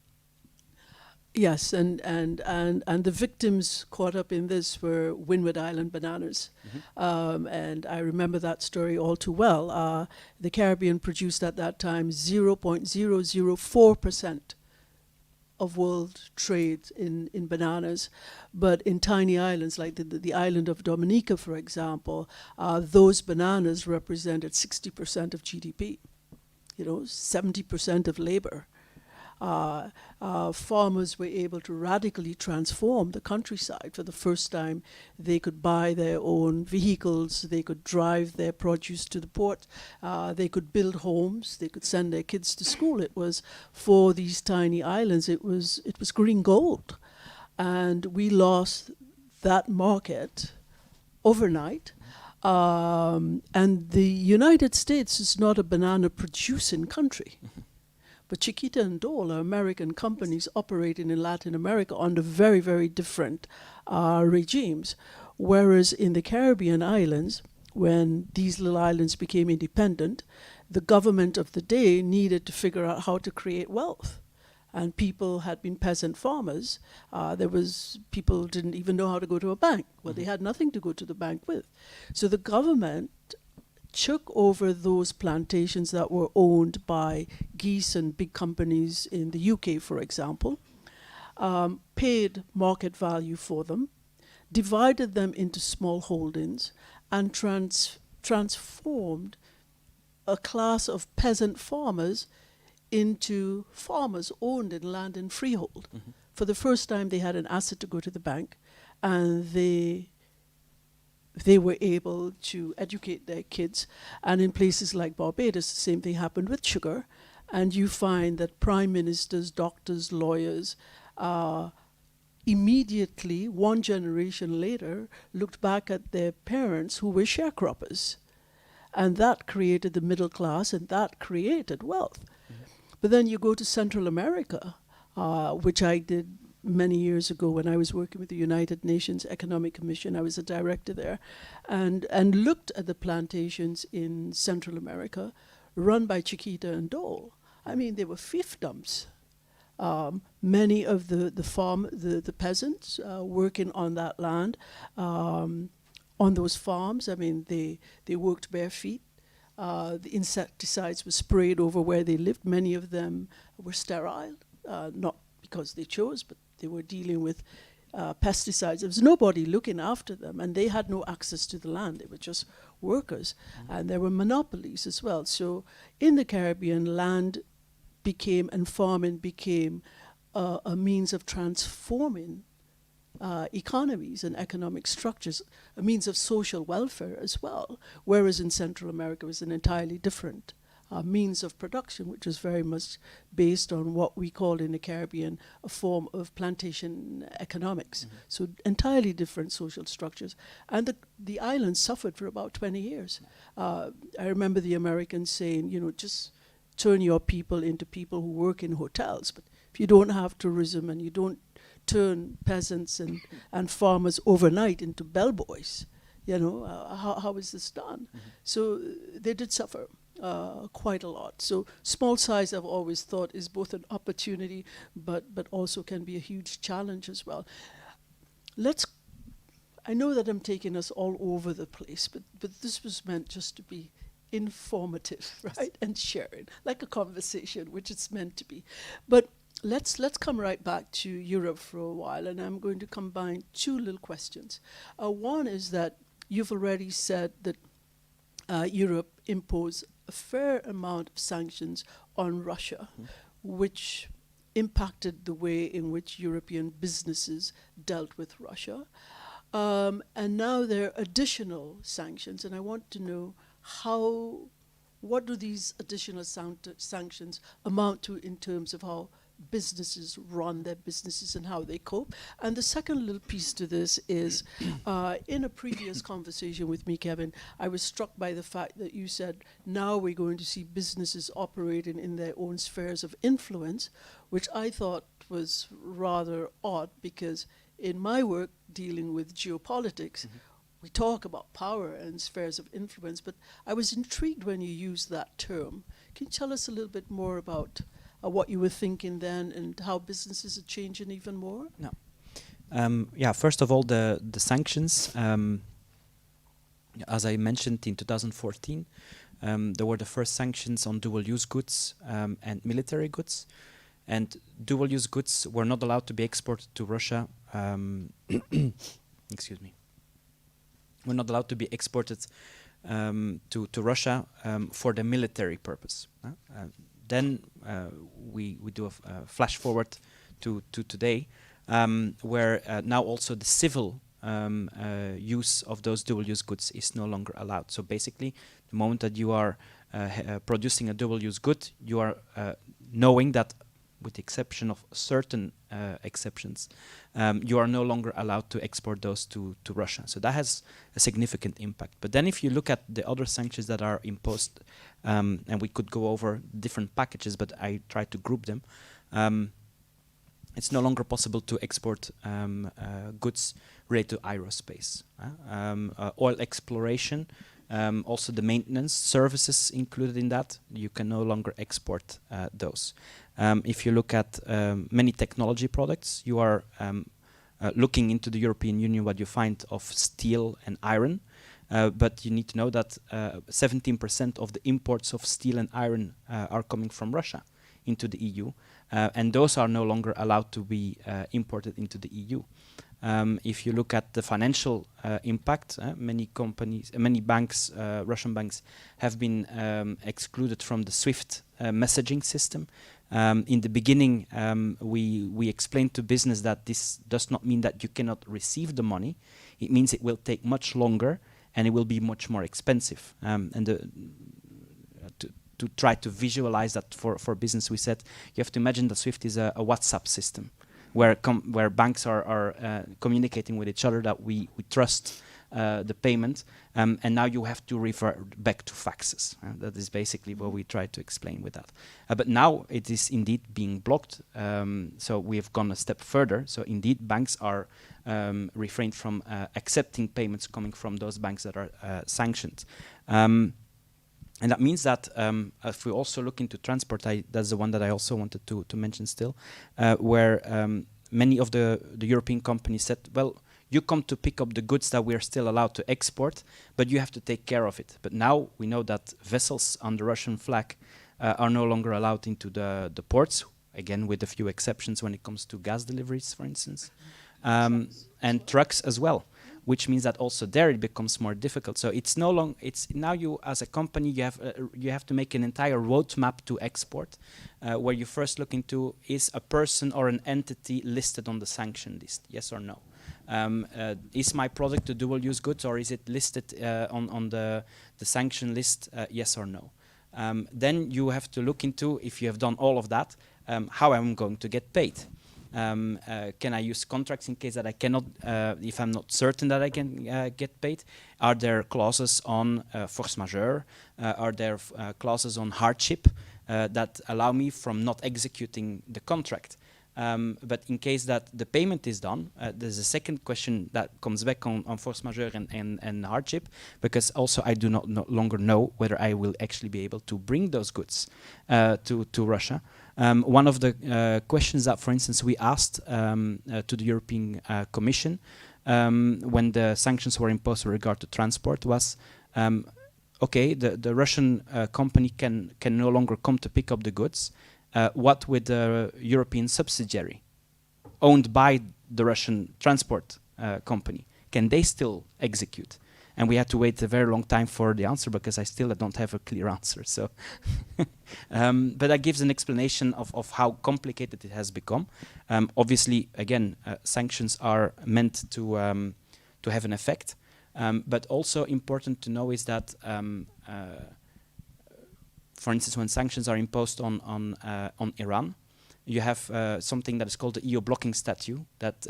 Yes, and the victims caught up in this were Windward Island bananas. And I remember that story all too well. The Caribbean produced at that time 0.004% of world trade in bananas. But in tiny islands, like the island of Dominica, for example, those bananas represented 60% of GDP, 70% of labor. Farmers were able to radically transform the countryside. For the first time, they could buy their own vehicles, they could drive their produce to the port, they could build homes, they could send their kids to school. It was, for these tiny islands, it was green gold. And we lost that market overnight. And the United States is not a banana producing country. But Chiquita and Dole are American companies operating in Latin America under very, very different regimes. Whereas in the Caribbean islands, when these little islands became independent, the government of the day needed to figure out how to create wealth. And people had been peasant farmers. People didn't even know how to go to a bank. Well, they had nothing to go to the bank with. So the government took over those plantations that were owned by geese and big companies in the UK, for example, paid market value for them, divided them into small holdings, and transformed a class of peasant farmers into farmers owned in land and freehold. For the first time, they had an asset to go to the bank, and they were able to educate their kids. And in places like Barbados, the same thing happened with sugar. And you find that prime ministers, doctors, lawyers, immediately, one generation later, looked back at their parents who were sharecroppers. And that created the middle class, and that created wealth. But then you go to Central America, which I did many years ago when I was working with the United Nations Economic Commission. I was a director there, and looked at the plantations in Central America run by Chiquita and Dole. I mean, they were fiefdoms. many of the peasants working on that land, on those farms. I mean, they worked bare feet. The insecticides were sprayed over where they lived. Many of them were sterile, not because they chose, but they were dealing with pesticides. There was nobody looking after them, and they had no access to the land. They were just workers, and there were monopolies as well. So in the Caribbean, land became, and farming became, a means of transforming economies and economic structures, a means of social welfare as well, whereas in Central America it was an entirely different means of production, which was very much based on what we call in the Caribbean a form of plantation economics. So entirely different social structures. And the island suffered for about 20 years. I remember the Americans saying, you know, just turn your people into people who work in hotels. But if you don't have tourism and you don't turn peasants and farmers overnight into bellboys, you know, how is this done? So they did suffer quite a lot. So small size, I've always thought, is both an opportunity, but also can be a huge challenge as well. I know that I'm taking us all over the place, but this was meant just to be informative, right? And sharing, like a conversation, which it's meant to be. But let's come right back to Europe for a while, and I'm going to combine two little questions. One is that you've already said that Europe imposed a fair amount of sanctions on Russia, which impacted the way in which European businesses dealt with Russia. And now there are additional sanctions, and I want to know what do these additional sanctions amount to in terms of how businesses run their businesses and how they cope. And the second little piece to this is, in a previous conversation with me, Kevin, I was struck by the fact that you said now we're going to see businesses operating in their own spheres of influence, which I thought was rather odd, because in my work dealing with geopolitics, we talk about power and spheres of influence, but I was intrigued when you used that term. Can you tell us a little bit more about what you were thinking then and how businesses are changing even more? No. Yeah, first of all, the sanctions, as I mentioned in 2014, there were the first sanctions on dual-use goods and military goods. And dual-use goods were not allowed to be exported to Russia. Excuse me. Were not allowed to be exported to Russia for the military purpose. Then we do a flash forward to today, where now also the civil use of those dual-use goods is no longer allowed. So basically, the moment that you are producing a dual-use good, you are knowing that, with the exception of certain exceptions, you are no longer allowed to export those to Russia. So that has a significant impact. But then if you look at the other sanctions that are imposed, and we could go over different packages, but I try to group them, it's no longer possible to export goods related to aerospace, oil exploration, also the maintenance services included in that. You can no longer export those. If you look at many technology products, you are looking into the European Union, what you find of steel and iron, but you need to know that 17% of the imports of steel and iron are coming from Russia into the EU, and those are no longer allowed to be imported into the EU. If you look at the financial impact, many companies, many banks, Russian banks, have been excluded from the SWIFT messaging system. In the beginning, we explained to business that this does not mean that you cannot receive the money. It means it will take much longer and it will be much more expensive. To try to visualize that for business, we said you have to imagine that SWIFT is a WhatsApp system, where banks are communicating with each other that we trust the payment, and now you have to revert back to faxes. That is basically what we try to explain with that. But now it is indeed being blocked, so we have gone a step further. So indeed banks are refrained from accepting payments coming from those banks that are sanctioned. And that means that if we also look into transport, that's the one that I also wanted to mention still, where many of the European companies said, well, you come to pick up the goods that we're still allowed to export, but you have to take care of it. But now we know that vessels under Russian flag are no longer allowed into the ports, again with a few exceptions when it comes to gas deliveries, for instance, and trucks as well, which means that also there it becomes more difficult. So it's no longer, it's now you as a company, you have to make an entire roadmap to export, where you first look into, is a person or an entity listed on the sanction list, yes or no? Is my product a dual-use goods, or is it listed on the sanction list, yes or no? Then you have to look into, if you have done all of that, how I'm going to get paid. Can I use contracts in case that I cannot, if I'm not certain that I can get paid? Are there clauses on force majeure? Are there clauses on hardship that allow me from not executing the contract? But in case that the payment is done, there's a second question that comes back on force majeure and hardship, because also I do not no longer know whether I will actually be able to bring those goods to Russia. One of the questions that, for instance, we asked to the European Commission when the sanctions were imposed with regard to transport was, okay, the Russian company can no longer come to pick up the goods. What with the European subsidiary owned by the Russian transport company? Can they still execute? And we had to wait a very long time for the answer, because I still don't have a clear answer. So, but that gives an explanation of how complicated it has become. Obviously, again, sanctions are meant to have an effect, but also important to know is that, for instance, when sanctions are imposed on Iran, you have something that is called the EU blocking statute that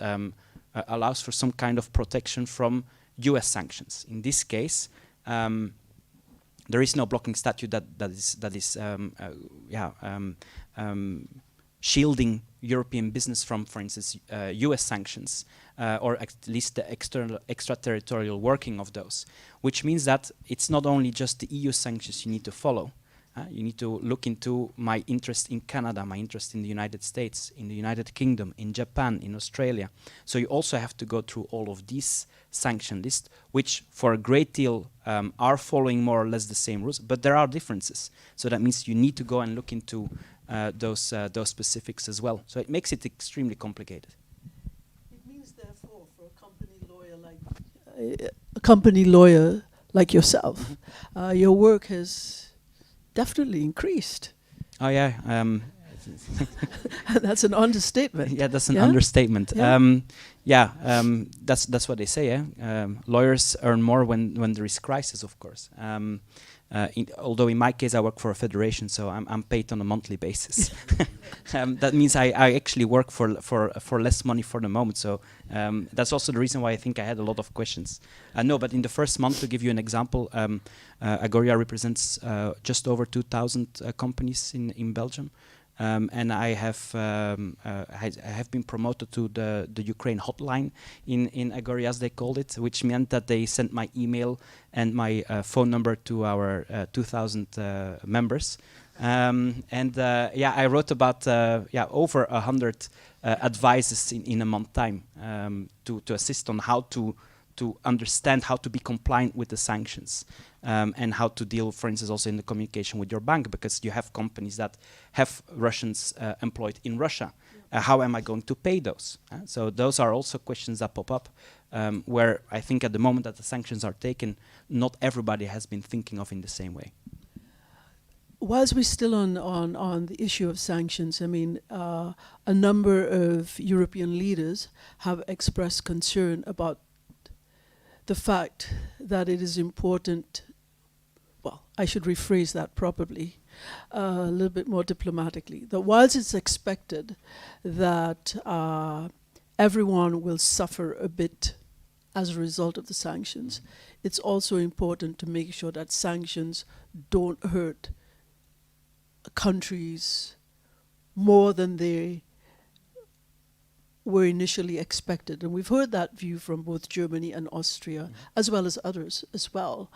allows for some kind of protection from US sanctions. In this case, there is no blocking statute that is shielding European business from, for instance, US sanctions, or at least the extraterritorial working of those, which means that it's not only just the EU sanctions you need to follow. You need to look into my interest in Canada, my interest in the United States, in the United Kingdom, in Japan, in Australia. So you also have to go through all of these sanction lists, which for a great deal are following more or less the same rules, but there are differences. So that means you need to go and look into those specifics as well. So it makes it extremely complicated. It means, therefore, for a company lawyer like yourself, your work has definitely increased. Oh yeah, that's an understatement. Yeah, that's an understatement. Yeah? That's what they say. Lawyers earn more when there is crisis, of course. Although in my case I work for a federation, so I'm paid on a monthly basis. That means I actually work for less money for the moment. So that's also the reason why I think I had a lot of questions. No, but in the first month, to give you an example, Agoria represents just over 2,000 companies in Belgium. And I have been promoted to the Ukraine hotline in Agoria, as they called it, which meant that they sent my email and my phone number to our 2,000 members. I wrote about over 100 advices in a month time to assist on how to understand how to be compliant with the sanctions. And how to deal, for instance, also in the communication with your bank, because you have companies that have Russians employed in Russia. How am I going to pay those? So those are also questions that pop up, where I think at the moment that the sanctions are taken, not everybody has been thinking of in the same way. Whilst we're still on the issue of sanctions, I mean, a number of European leaders have expressed concern about the fact that it is important, well, I should rephrase that properly, a little bit more diplomatically, that whilst it's expected that everyone will suffer a bit as a result of the sanctions, it's also important to make sure that sanctions don't hurt countries more than they were initially expected. And we've heard that view from both Germany and Austria, as well as others as well.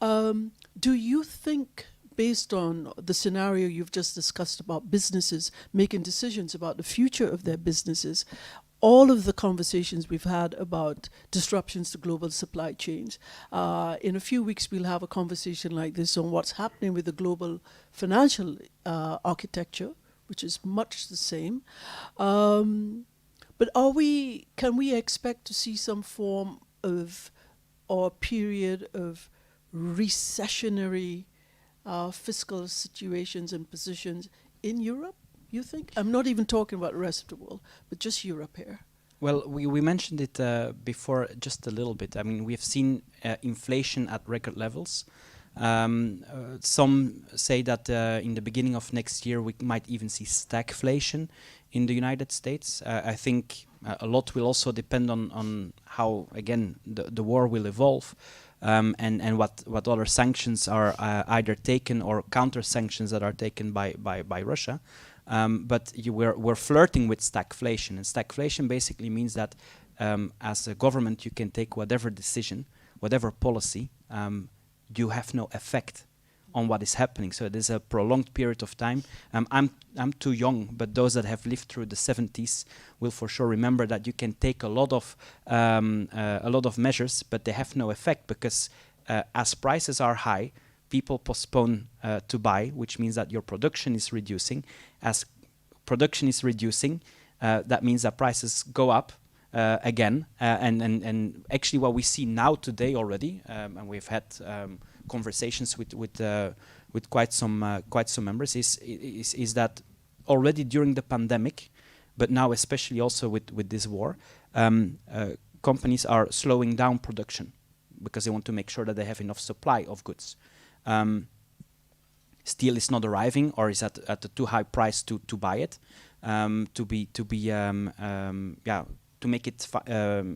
Do you think based on the scenario you've just discussed about businesses making decisions about the future of their businesses, all of the conversations we've had about disruptions to global supply chains. In a few weeks, we'll have a conversation like this on what's happening with the global financial architecture, which is much the same. But can we expect to see some form of or period of recessionary fiscal situations and positions in Europe, you think? I'm not even talking about the rest of the world, but just Europe here. Well, we mentioned it before just a little bit. I mean, we've seen inflation at record levels. Some say that in the beginning of next year we might even see stagflation in the United States. I think a lot will also depend on how, again, the war will evolve, and what other sanctions are either taken or counter-sanctions that are taken by Russia. But we're flirting with stagflation, and stagflation basically means that as a government you can take whatever decision, whatever policy, you have no effect on what is happening. So there's a prolonged period of time. I'm too young, but those that have lived through the 70s will for sure remember that you can take a lot of measures, but they have no effect because as prices are high, people postpone to buy, which means that your production is reducing. As production is reducing, that means that prices go up again. And actually, what we see now today already, and we've had conversations with quite some members, is that already during the pandemic, but now especially also with this war, companies are slowing down production because they want to make sure that they have enough supply of goods. Steel is not arriving or is at a too high price to buy it, to make it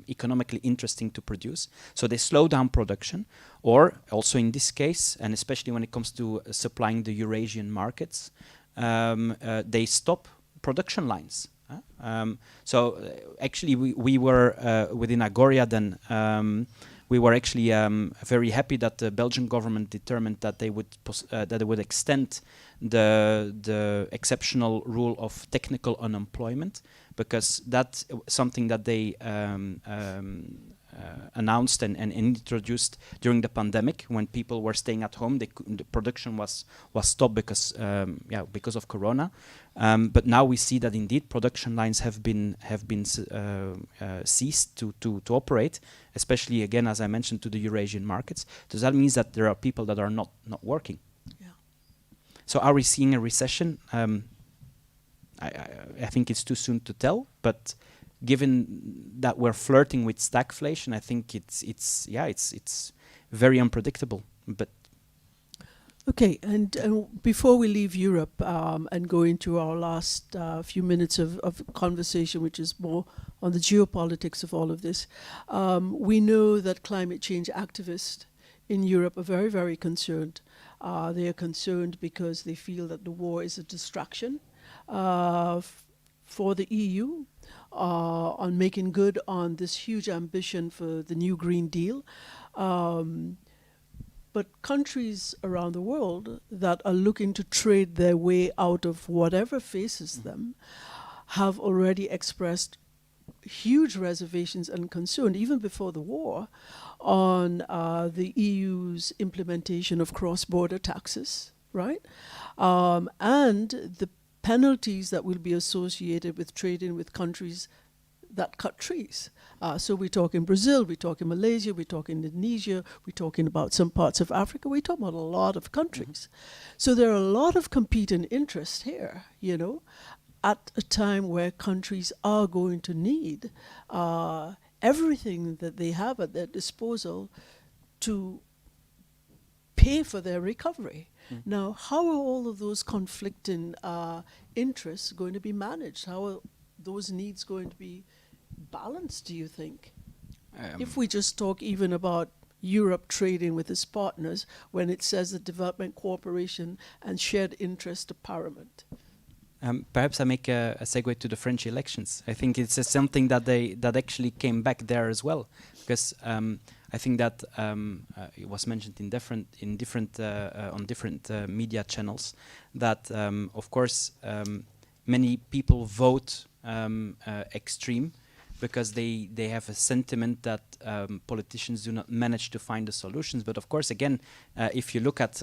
economically interesting to produce. So they slow down production, or also in this case, and especially when it comes to supplying the Eurasian markets, they stop production lines. So actually we were within Agoria then, we were actually very happy that the Belgian government determined that they would extend the exceptional rule of technical unemployment, because that's something that they announced and introduced during the pandemic when people were staying at home. The production was stopped because of Corona. But now we see that indeed production lines have been ceased to operate, especially again, as I mentioned, to the Eurasian markets. Does that mean that there are people that are not working? Yeah. So are we seeing a recession? I think it's too soon to tell, but given that we're flirting with stagflation, I think it's very unpredictable. But okay, and before we leave Europe and go into our last few minutes of conversation, which is more on the geopolitics of all of this, we know that climate change activists in Europe are very, very concerned. They are concerned because they feel that the war is a distraction for the EU on making good on this huge ambition for the new Green Deal. But countries around the world that are looking to trade their way out of whatever faces them have already expressed huge reservations and concern, even before the war, on the EU's implementation of cross-border taxes, right? And the penalties that will be associated with trading with countries that cut trees. So we're talking Brazil, we're talking Malaysia, we're talking Indonesia, we're talking about some parts of Africa, we're talking about a lot of countries. So there are a lot of competing interests here, you know, at a time where countries are going to need everything that they have at their disposal to pay for their recovery. Now, how are all of those conflicting interests going to be managed? How are those needs going to be balanced, do you think? If we just talk even about Europe trading with its partners when it says that development cooperation and shared interest are paramount. Perhaps I make a segue to the French elections. I think it's something that actually came back there as well, because I think that it was mentioned in different on different media channels that of course many people vote extreme because they have a sentiment that politicians do not manage to find the solutions. But of course, again, if you look at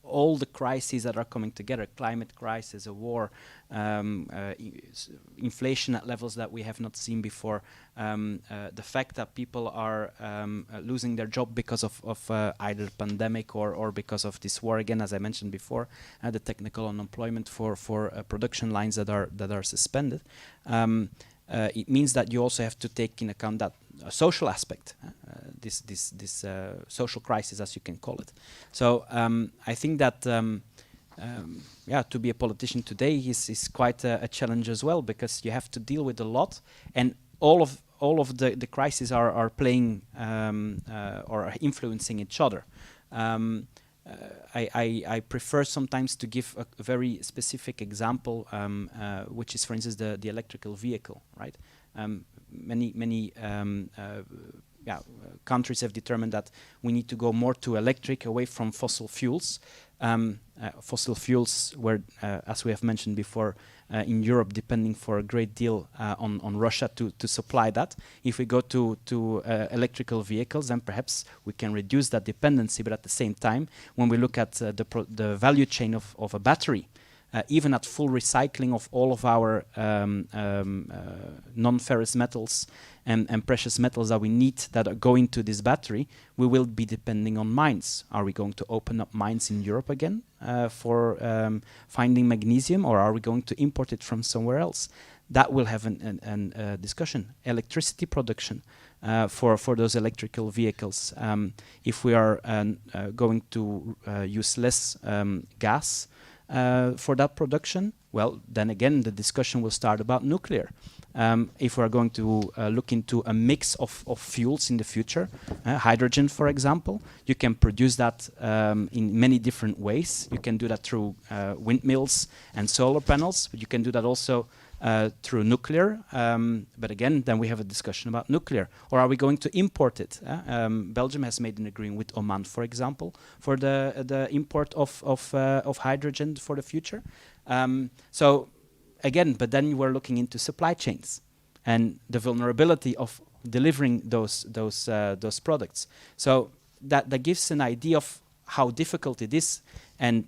all the crises that are coming together, climate crisis, a war, inflation at levels that we have not seen before, the fact that people are losing their job because of either pandemic or because of this war, again, as I mentioned before, the technical unemployment for production lines that are suspended. It means that you also have to take in account that social aspect, this social crisis, as you can call it. So I think that to be a politician today is quite a challenge as well, because you have to deal with a lot, and all of the crises are playing or are influencing each other. I prefer sometimes to give a very specific example, which is, for instance, the electrical vehicle, right? Many countries have determined that we need to go more to electric, away from fossil fuels. Fossil fuels were, as we have mentioned before, in Europe, depending for a great deal on Russia to supply that. If we go to electrical vehicles, then perhaps we can reduce that dependency. But at the same time, when we look at the value chain of a battery, even at full recycling of all of our non-ferrous metals and precious metals that we need that are going to this battery, we will be depending on mines. Are we going to open up mines in Europe again for finding magnesium, or are we going to import it from somewhere else? That will have a discussion. Electricity production for those electrical vehicles. If we are going to use less gas for that production, well, then again, the discussion will start about nuclear. If we're going to look into a mix of fuels in the future, hydrogen, for example, you can produce that in many different ways. You can do that through windmills and solar panels, but you can do that also through nuclear. But again, then we have a discussion about nuclear. Or are we going to import it? Belgium has made an agreement with Oman, for example, for the import of hydrogen for the future. So again, but then you were looking into supply chains and the vulnerability of delivering those products. So that gives an idea of how difficult it is. And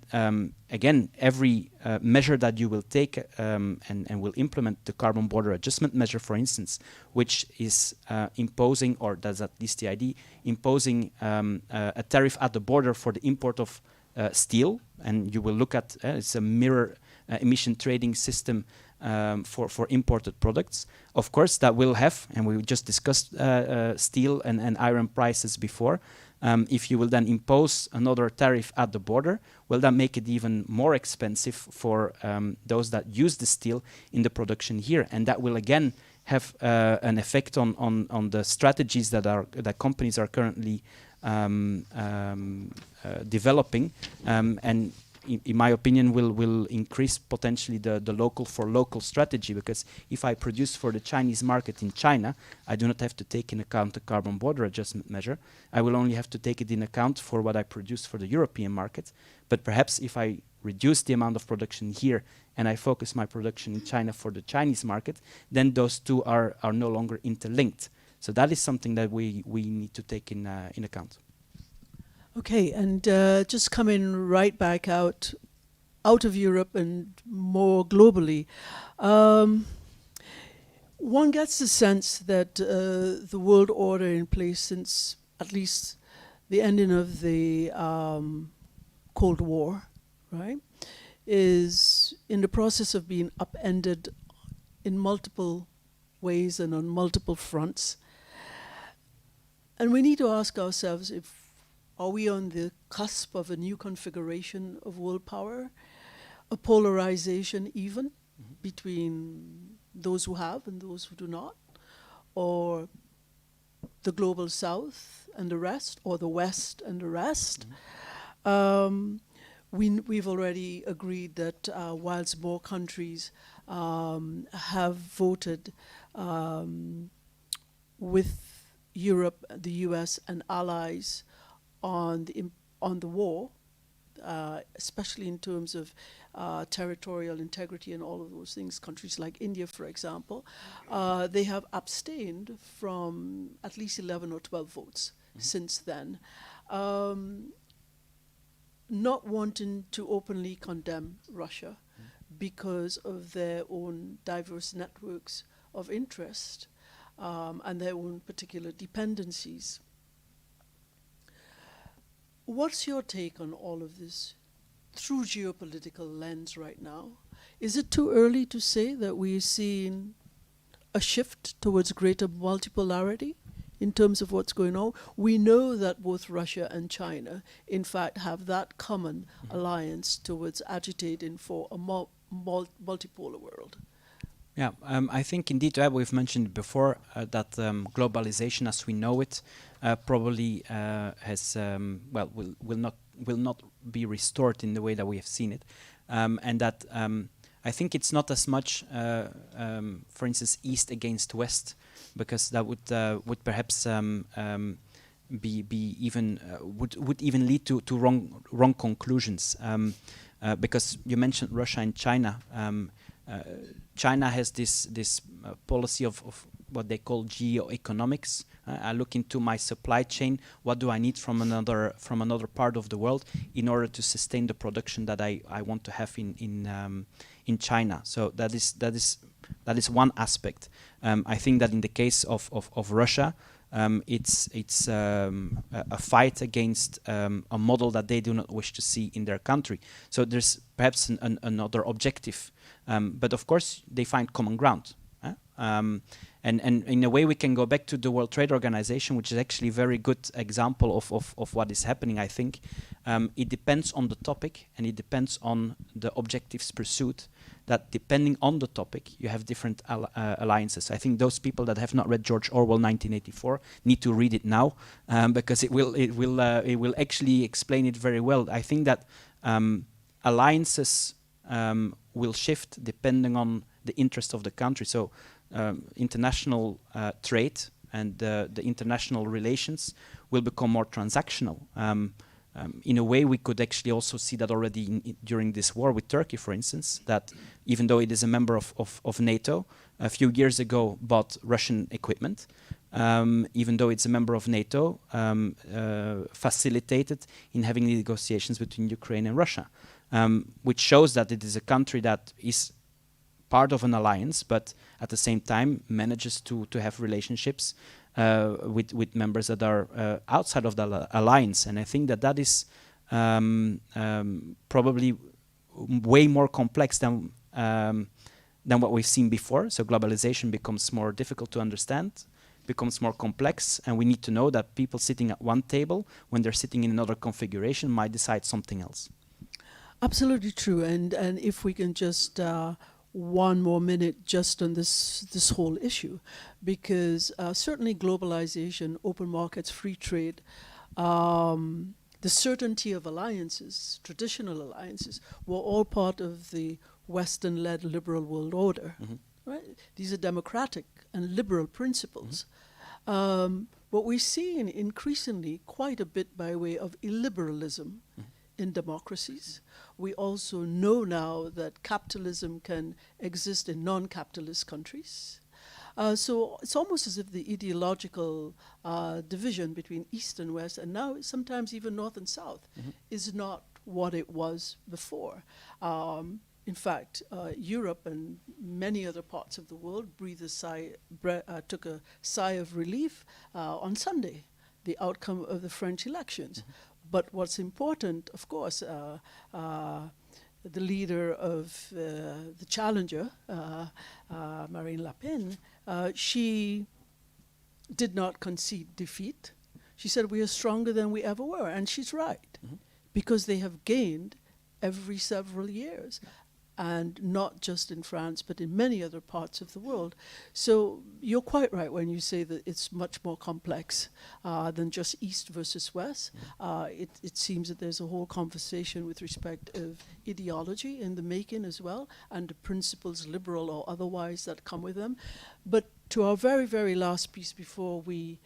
again, every measure that you will take and will implement, the carbon border adjustment measure, for instance, which is imposing, or that's at least the idea, imposing a tariff at the border for the import of steel. And you will look at, it's a mirror emission trading system for imported products. Of course, that will have, and we just discussed steel and iron prices before. If you will then impose another tariff at the border, will that make it even more expensive for those that use the steel in the production here? And that will again have an effect on the strategies that companies are currently developing, and in my opinion, will increase potentially the local for local strategy, because if I produce for the Chinese market in China, I do not have to take in account the carbon border adjustment measure. I will only have to take it in account for what I produce for the European market. But perhaps if I reduce the amount of production here and I focus my production in China for the Chinese market, then those two are no longer interlinked. So that is something that we need to take in account. Okay, and just coming right back out of Europe and more globally, one gets the sense that the world order in place since at least the ending of the Cold War, right, is in the process of being upended in multiple ways and on multiple fronts. And we need to ask ourselves, are we on the cusp of a new configuration of world power, a polarization even between those who have and those who do not, or the global south and the rest, or the west and the rest? we've already agreed that whilst more countries have voted with Europe, the US, and allies on the war, especially in terms of territorial integrity and all of those things, countries like India, for example, they have abstained from at least 11 or 12 votes since then. Not wanting to openly condemn Russia because of their own diverse networks of interest and their own particular dependencies. What's your take on all of this through geopolitical lens right now? Is it too early to say that we're seeing a shift towards greater multipolarity in terms of what's going on? We know that both Russia and China, in fact, have that common alliance towards agitating for a multipolar world. Yeah, I think indeed, we've mentioned before that globalization, as we know it, probably has will not be restored in the way that we have seen it, and that I think it's not as much, for instance, East against West, because that would perhaps be even would even lead to wrong conclusions, because you mentioned Russia and China. China has this policy of what they call geoeconomics. I look into my supply chain. What do I need from another part of the world in order to sustain the production that I want to have in China? So that is one aspect. I think that in the case of Russia, it's a fight against a model that they do not wish to see in their country. So there's perhaps another objective, but of course they find common ground. And in a way we can go back to the World Trade Organization, which is actually a very good example of what is happening, I think. It depends on the topic and it depends on the objectives pursued, that depending on the topic you have different alliances. I think those people that have not read George Orwell 1984 need to read it now, because it will actually explain it very well. I think that alliances will shift depending on the interest of the country. So international trade and the international relations will become more transactional. In a way, we could actually also see that already during this war with Turkey, for instance, that even though it is a member of NATO, a few years ago bought Russian equipment, even though it's a member of NATO, facilitated in having negotiations between Ukraine and Russia, which shows that it is a country that is part of an alliance, but at the same time manages to have relationships with members that are outside of the alliance. And I think that is probably way more complex than what we've seen before. So globalization becomes more difficult to understand, becomes more complex, and we need to know that people sitting at one table, when they're sitting in another configuration, might decide something else. Absolutely true. And if we can just one more minute just on this whole issue, because certainly globalization, open markets, free trade, the certainty of alliances, traditional alliances, were all part of the Western-led liberal world order. Right? These are democratic and liberal principles. But we're seeing increasingly quite a bit by way of illiberalism in democracies. We also know now that capitalism can exist in non-capitalist countries. So it's almost as if the ideological division between East and West, and now sometimes even North and South, is not what it was before. In fact, Europe and many other parts of the world took a sigh of relief on Sunday, the outcome of the French elections. But what's important, of course, the leader of the challenger, Marine Le Pen, she did not concede defeat. She said, we are stronger than we ever were. And she's right, because they have gained every several years. and not just in France, but in many other parts of the world. So you're quite right when you say that it's much more complex than just East versus West. It seems that there's a whole conversation with respect of ideology in the making as well, and the principles, liberal or otherwise, that come with them. But to our very, very last piece before we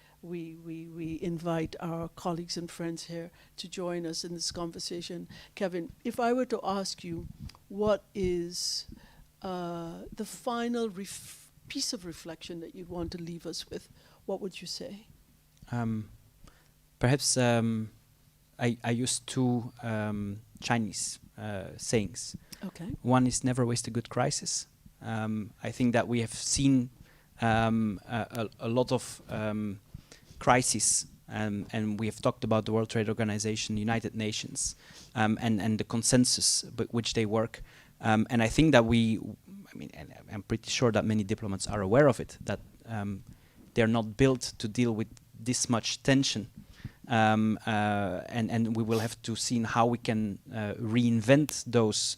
invite our colleagues and friends here to join us in this conversation. Kevin, if I were to ask you what is the final piece of reflection that you'd want to leave us with, what would you say? Perhaps I use two Chinese sayings. Okay. One is never waste a good crisis. I think that we have seen a lot of crisis, and we have talked about the World Trade Organization, United Nations, and the consensus which they work. And I think that I'm pretty sure that many diplomats are aware of it, that they're not built to deal with this much tension. And we will have to see how we can reinvent those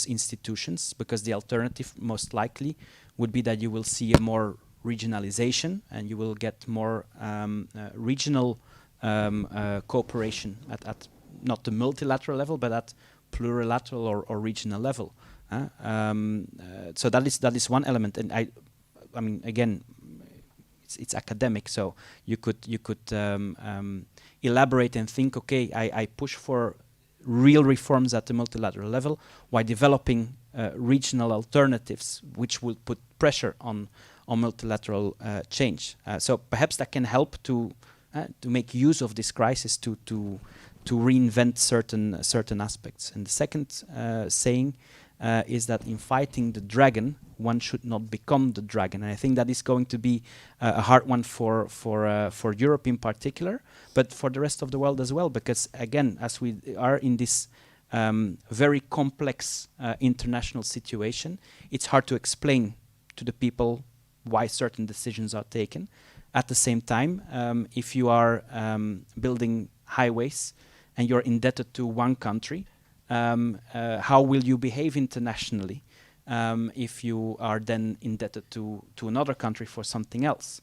institutions, because the alternative most likely would be that you will see a more regionalization, and you will get more regional cooperation at not the multilateral level, but at plurilateral or regional level. So that is one element, and I mean, again, it's academic, so you could elaborate and think, okay, I push for real reforms at the multilateral level while developing regional alternatives, which will put pressure on multilateral change. So perhaps that can help to make use of this crisis to reinvent certain aspects. And the second saying is that in fighting the dragon, one should not become the dragon. And I think that is going to be a hard one for Europe in particular, but for the rest of the world as well, because again, as we are in this very complex international situation, it's hard to explain to the people why certain decisions are taken. At the same time, if you are building highways and you're indebted to one country, how will you behave internationally if you are then indebted to another country for something else?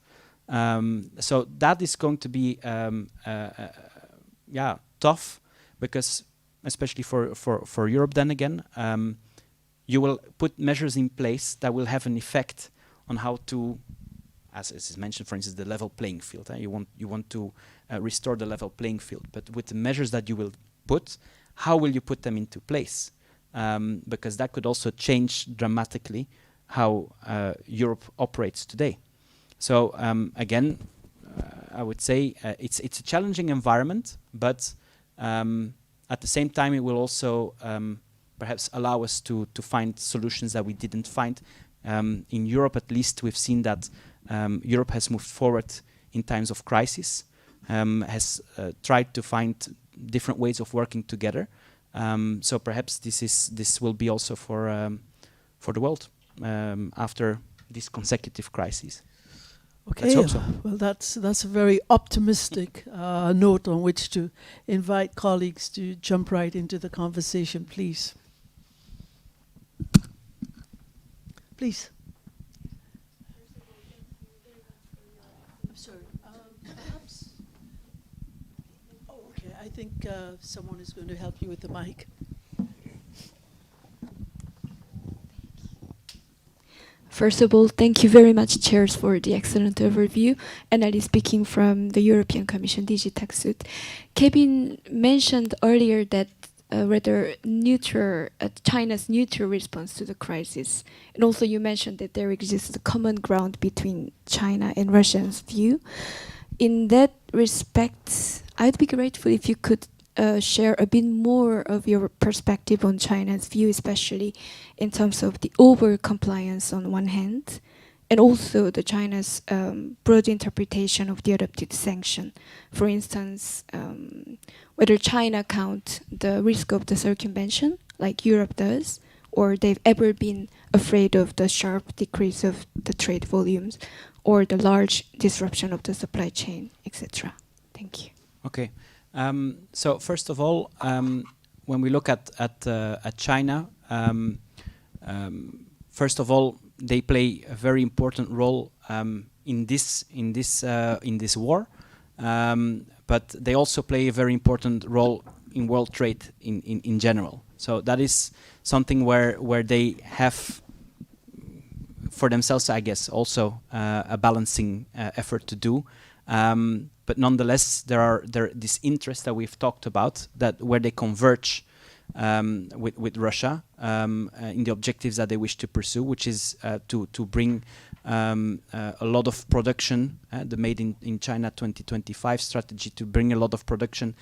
So that is going to be tough, because especially for Europe then again, you will put measures in place that will have an effect on how to, as is mentioned, for instance, the level playing field. You want to restore the level playing field, but with the measures that you will put, how will you put them into place? Because that could also change dramatically how Europe operates today. So again, I would say it's a challenging environment, but at the same time, it will also perhaps allow us to find solutions that we didn't find. In Europe, at least, we've seen that Europe has moved forward in times of crisis, has tried to find different ways of working together. So perhaps this will be also for the world after these consecutive crises. Okay, Let's hope so. Well, that's a very optimistic note on which to invite colleagues to jump right into the conversation, please. Please. I'm sorry. Perhaps. Oh, okay. I think someone is going to help you with the mic. First of all, thank you very much, chairs, for the excellent overview. And Ali speaking from the European Commission, DG TechSuit. Kevin mentioned earlier that China's neutral response to the crisis. And also you mentioned that there exists a common ground between China and Russia's view. In that respect, I'd be grateful if you could share a bit more of your perspective on China's view, especially in terms of the over-compliance on one hand, and also the China's broad interpretation of the adopted sanction. For instance, whether China count the risk of the circumvention, like Europe does, or they've ever been afraid of the sharp decrease of the trade volumes, or the large disruption of the supply chain, etc. Thank you. Okay. So first of all, when we look at China, First of all, they play a very important role in this war, but they also play a very important role in world trade in general. So that is something where they have for themselves, I guess, also a balancing effort to do. But nonetheless, there this interest that we've talked about, that where they converge with Russia in the objectives that they wish to pursue, which is to bring a lot of production, the Made in China 2025 strategy, to bring a lot of production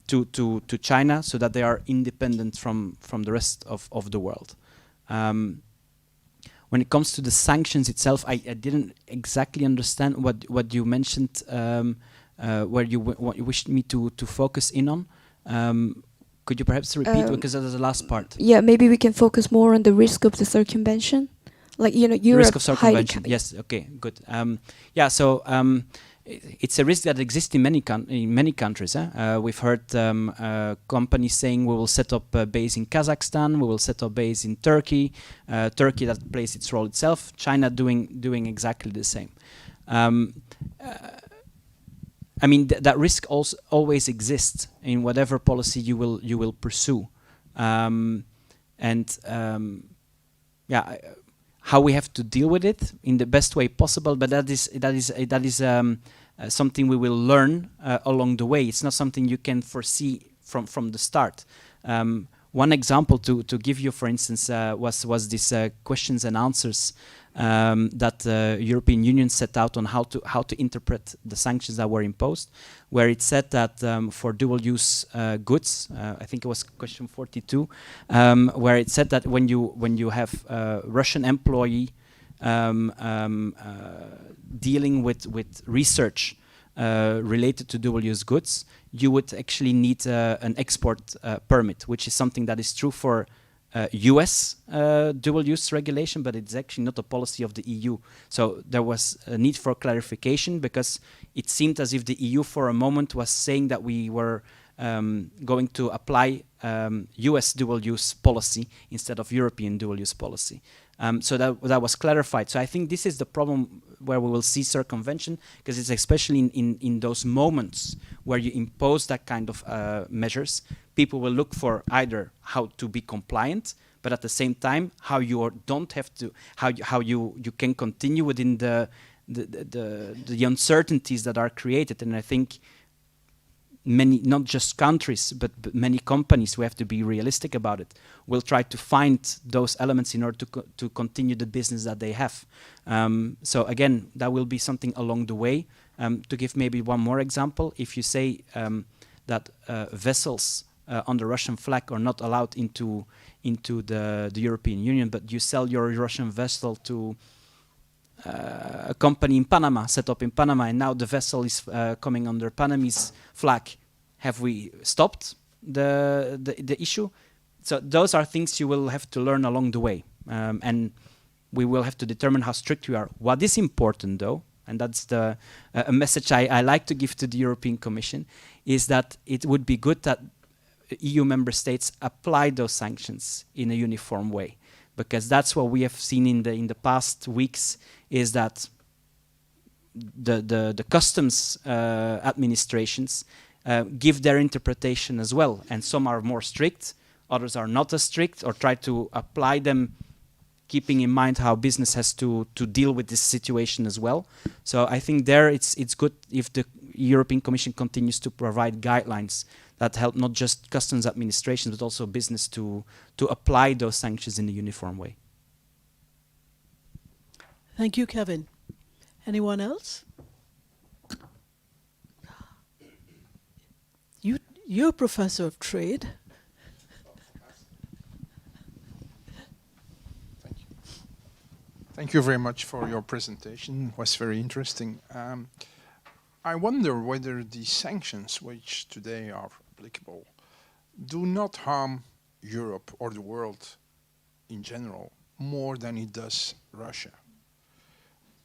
to China, so that they are independent from the rest of the world. When it comes to the sanctions itself, I didn't exactly understand what you mentioned, what you wished me to focus in on. Could you perhaps repeat, because that was the last part? Yeah, maybe we can focus more on the risk of the circumvention. Like, you know, Europe, risk of circumvention. Yes. Okay. Good. Yeah. So it's a risk that exists in many countries. We've heard companies saying we will set up a base in Kazakhstan, we will set up base in Turkey. Turkey that plays its role itself. China doing exactly the same. I mean that risk also always exists in whatever policy you will pursue, yeah. How we have to deal with it in the best way possible, but that is something we will learn along the way. It's not something you can foresee from the start. One example to give you, for instance, was this questions and answers that the European Union set out on how to interpret the sanctions that were imposed, where it said that for dual-use goods, I think it was question 42, where it said that when you have a Russian employee dealing with research related to dual-use goods, you would actually need an export permit, which is something that is true for US dual-use regulation, but it's actually not a policy of the EU. So there was a need for clarification, because it seemed as if the EU for a moment was saying that we were going to apply US dual-use policy instead of European dual-use policy. So that was clarified. So I think this is the problem where we will see circumvention, because it's especially in those moments where you impose that kind of measures. People will look for either how to be compliant, but at the same time how you don't have to, how you can continue within the uncertainties that are created. And I think many, not just countries, but many companies, who have to be realistic about it, will try to find those elements in order to continue the business that they have. So again, that will be something along the way. To give maybe one more example, if you say that vessels under Russian flag are not allowed into the European Union, but you sell your Russian vessel to a company in Panama, set up in Panama, and now the vessel is coming under Panamese flag. Have we stopped the issue? So those are things you will have to learn along the way, and we will have to determine how strict we are. What is important, though, and that's a message I like to give to the European Commission, is that it would be good that EU member states apply those sanctions in a uniform way, because that's what we have seen in the past weeks, is that the customs administrations give their interpretation as well, and some are more strict, others are not as strict, or try to apply them keeping in mind how business has to deal with this situation as well. So I think there it's good if the European Commission continues to provide guidelines that help not just customs administrations but also business to apply those sanctions in a uniform way. Thank you, Kevin. Anyone else? You're a professor of trade. Thank you. Thank you very much for your presentation. It was very interesting. I wonder whether the sanctions which today are applicable do not harm Europe or the world in general more than it does Russia.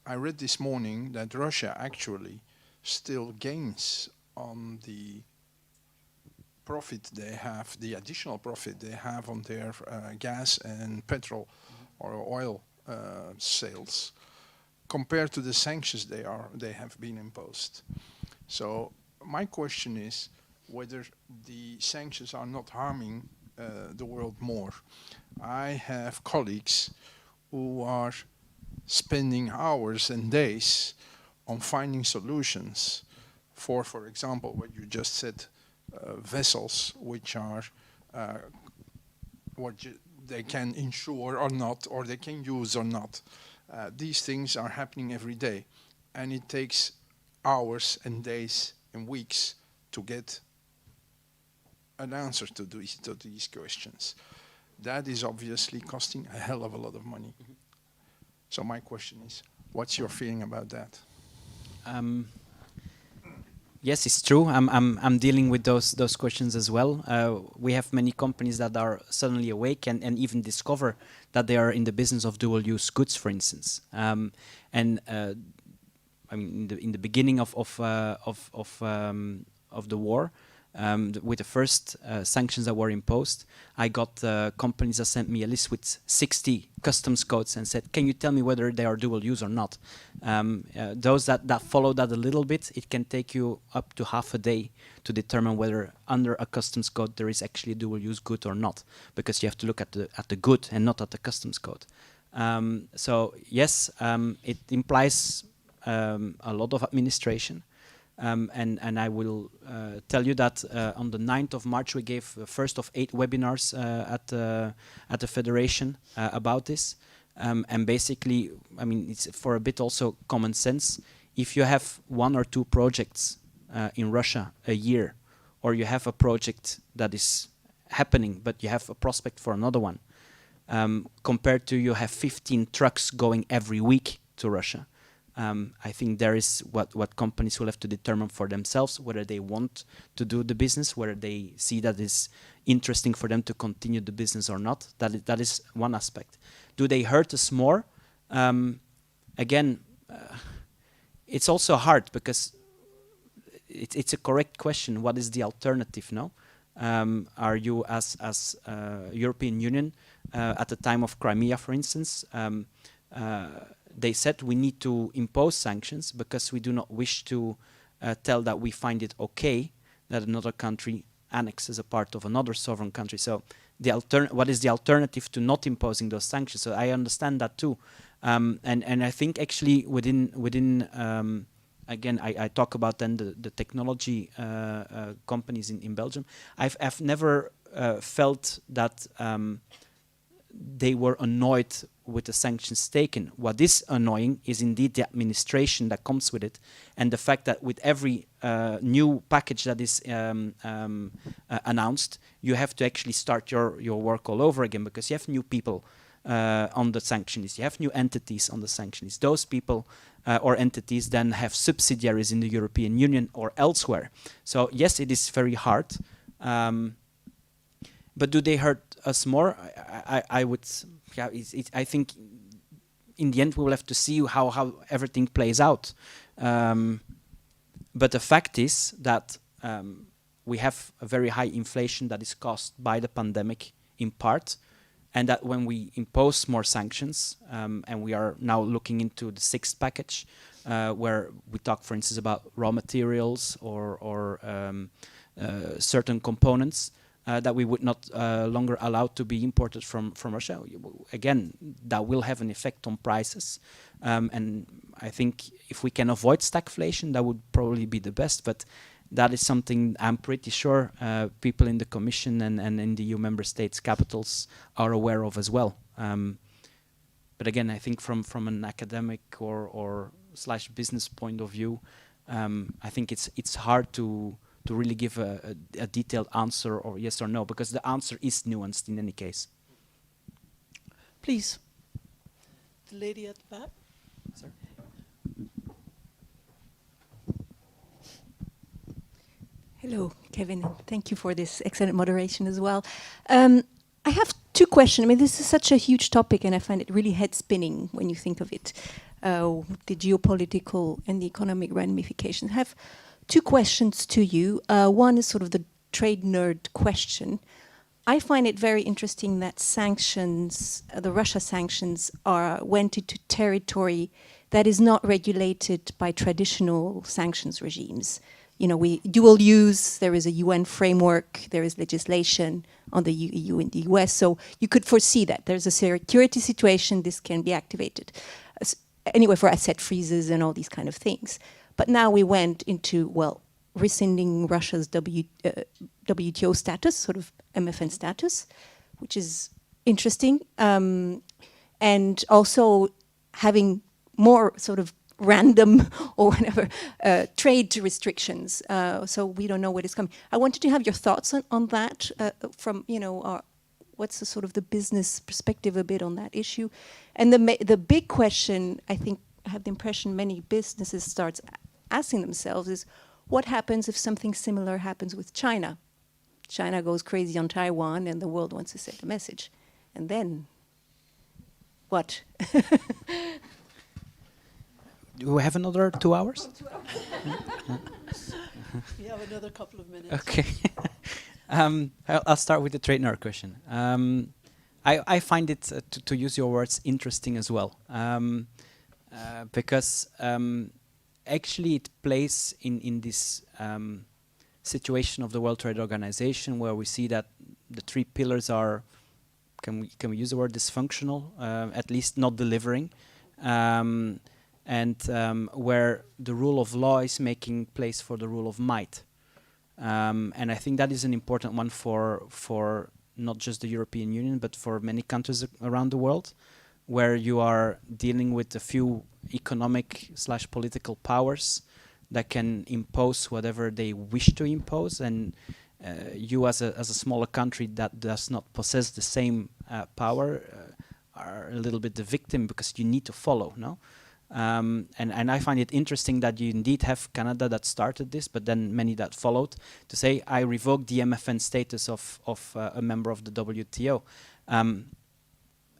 I read this morning that Russia actually still gains on the profit they have, the additional profit they have on their gas and petrol or oil sales, compared to the sanctions they have been imposed. So my question is whether the sanctions are not harming the world more. I have colleagues who are spending hours and days on finding solutions for example, what you just said, vessels which are they can insure or not, or they can use or not. These things are happening every day, and it takes hours and days and weeks to get an answer to these questions. That is obviously costing a hell of a lot of money. So my question is, what's your feeling about that? Yes, it's true. I'm dealing with those questions as well. We have many companies that are suddenly awake and even discover that they are in the business of dual-use goods, for instance. I mean, in the beginning of the war, with the first sanctions that were imposed, I got companies that sent me a list with 60 customs codes and said, can you tell me whether they are dual use or not? Those that follow that a little bit, it can take you up to half a day to determine whether under a customs code there is actually a dual use good or not, because you have to look at the good and not at the customs code. So yes, it implies a lot of administration. And I will tell you that on the 9th of March we gave the first of 8 webinars at the Federation about this. And basically, I mean, it's for a bit also common sense. If you have 1 or 2 projects in Russia a year, or you have a project that is happening, but you have a prospect for another one, compared to you have 15 trucks going every week to Russia. I think there is what companies will have to determine for themselves, whether they want to do the business, whether they see that it's interesting for them to continue the business or not. That is one aspect. Do they hurt us more? Again, it's also hard because it's a correct question. What is the alternative? No, are you as European Union at the time of Crimea, for instance? They said we need to impose sanctions because we do not wish to tell that we find it okay that another country annexes a part of another sovereign country. So what is the alternative to not imposing those sanctions? So I understand that too. And I think actually within again, I talk about then the technology companies in Belgium. I've never felt that they were annoyed with the sanctions taken. What is annoying is indeed the administration that comes with it, and the fact that with every new package that is announced, you have to actually start your work all over again, because you have new people on the sanction list, you have new entities on the sanction list. Those people or entities then have subsidiaries in the European Union or elsewhere. So yes, it is very hard. But do they hurt us more? I would, yeah. I think in the end we will have to see how everything plays out. But the fact is that we have a very high inflation that is caused by the pandemic in part, and that when we impose more sanctions, and we are now looking into the 6th package, where we talk, for instance, about raw materials or certain components. That we would not longer allow to be imported from Russia. Again, that will have an effect on prices. And I think if we can avoid stagflation, that would probably be the best. But that is something I'm pretty sure people in the Commission and in the EU member states' capitals are aware of as well. But again, I think from an academic or / business point of view, I think it's hard to really give a detailed answer or yes or no, because the answer is nuanced in any case. Please. The lady at the back. Sir. Hello, Kevin. Thank you for this excellent moderation as well. I have 2 questions. I mean, this is such a huge topic, and I find it really head-spinning when you think of it, the geopolitical and the economic ramifications. I have 2 questions to you. One is sort of the trade nerd question. I find it very interesting that sanctions, the Russia sanctions, went into territory that is not regulated by traditional sanctions regimes. You know, we dual use, there is a UN framework, there is legislation on the EU and the US, so you could foresee that. There's a security situation, this can be activated. Anyway, for asset freezes and all these kind of things. But now we went into, well, rescinding Russia's WTO status, sort of MFN status, which is interesting. And also having more sort of random or whatever trade restrictions. So we don't know what is coming. I wanted to have your thoughts on that from, you know, what's the sort of the business perspective a bit on that issue. And the big question, I think, I have the impression many businesses start asking themselves is, what happens if something similar happens with China? China goes crazy on Taiwan and the world wants to send a message. And then, what? Do we have another 2 hours? We have another couple of minutes. Okay. I'll start with the trade nerd question. I find it, to use your words, interesting as well. Because actually it plays in this situation of the World Trade Organization, where we see that the three pillars are, can we use the word dysfunctional, at least not delivering, and where the rule of law is making place for the rule of might. And I think that is an important one for not just the European Union, but for many countries around the world, where you are dealing with a few economic/political powers that can impose whatever they wish to impose, and you as a smaller country that does not possess the same power are a little bit the victim, because you need to follow, no? And I find it interesting that you indeed have Canada that started this, but then many that followed to say, I revoke the MFN status of a member of the WTO.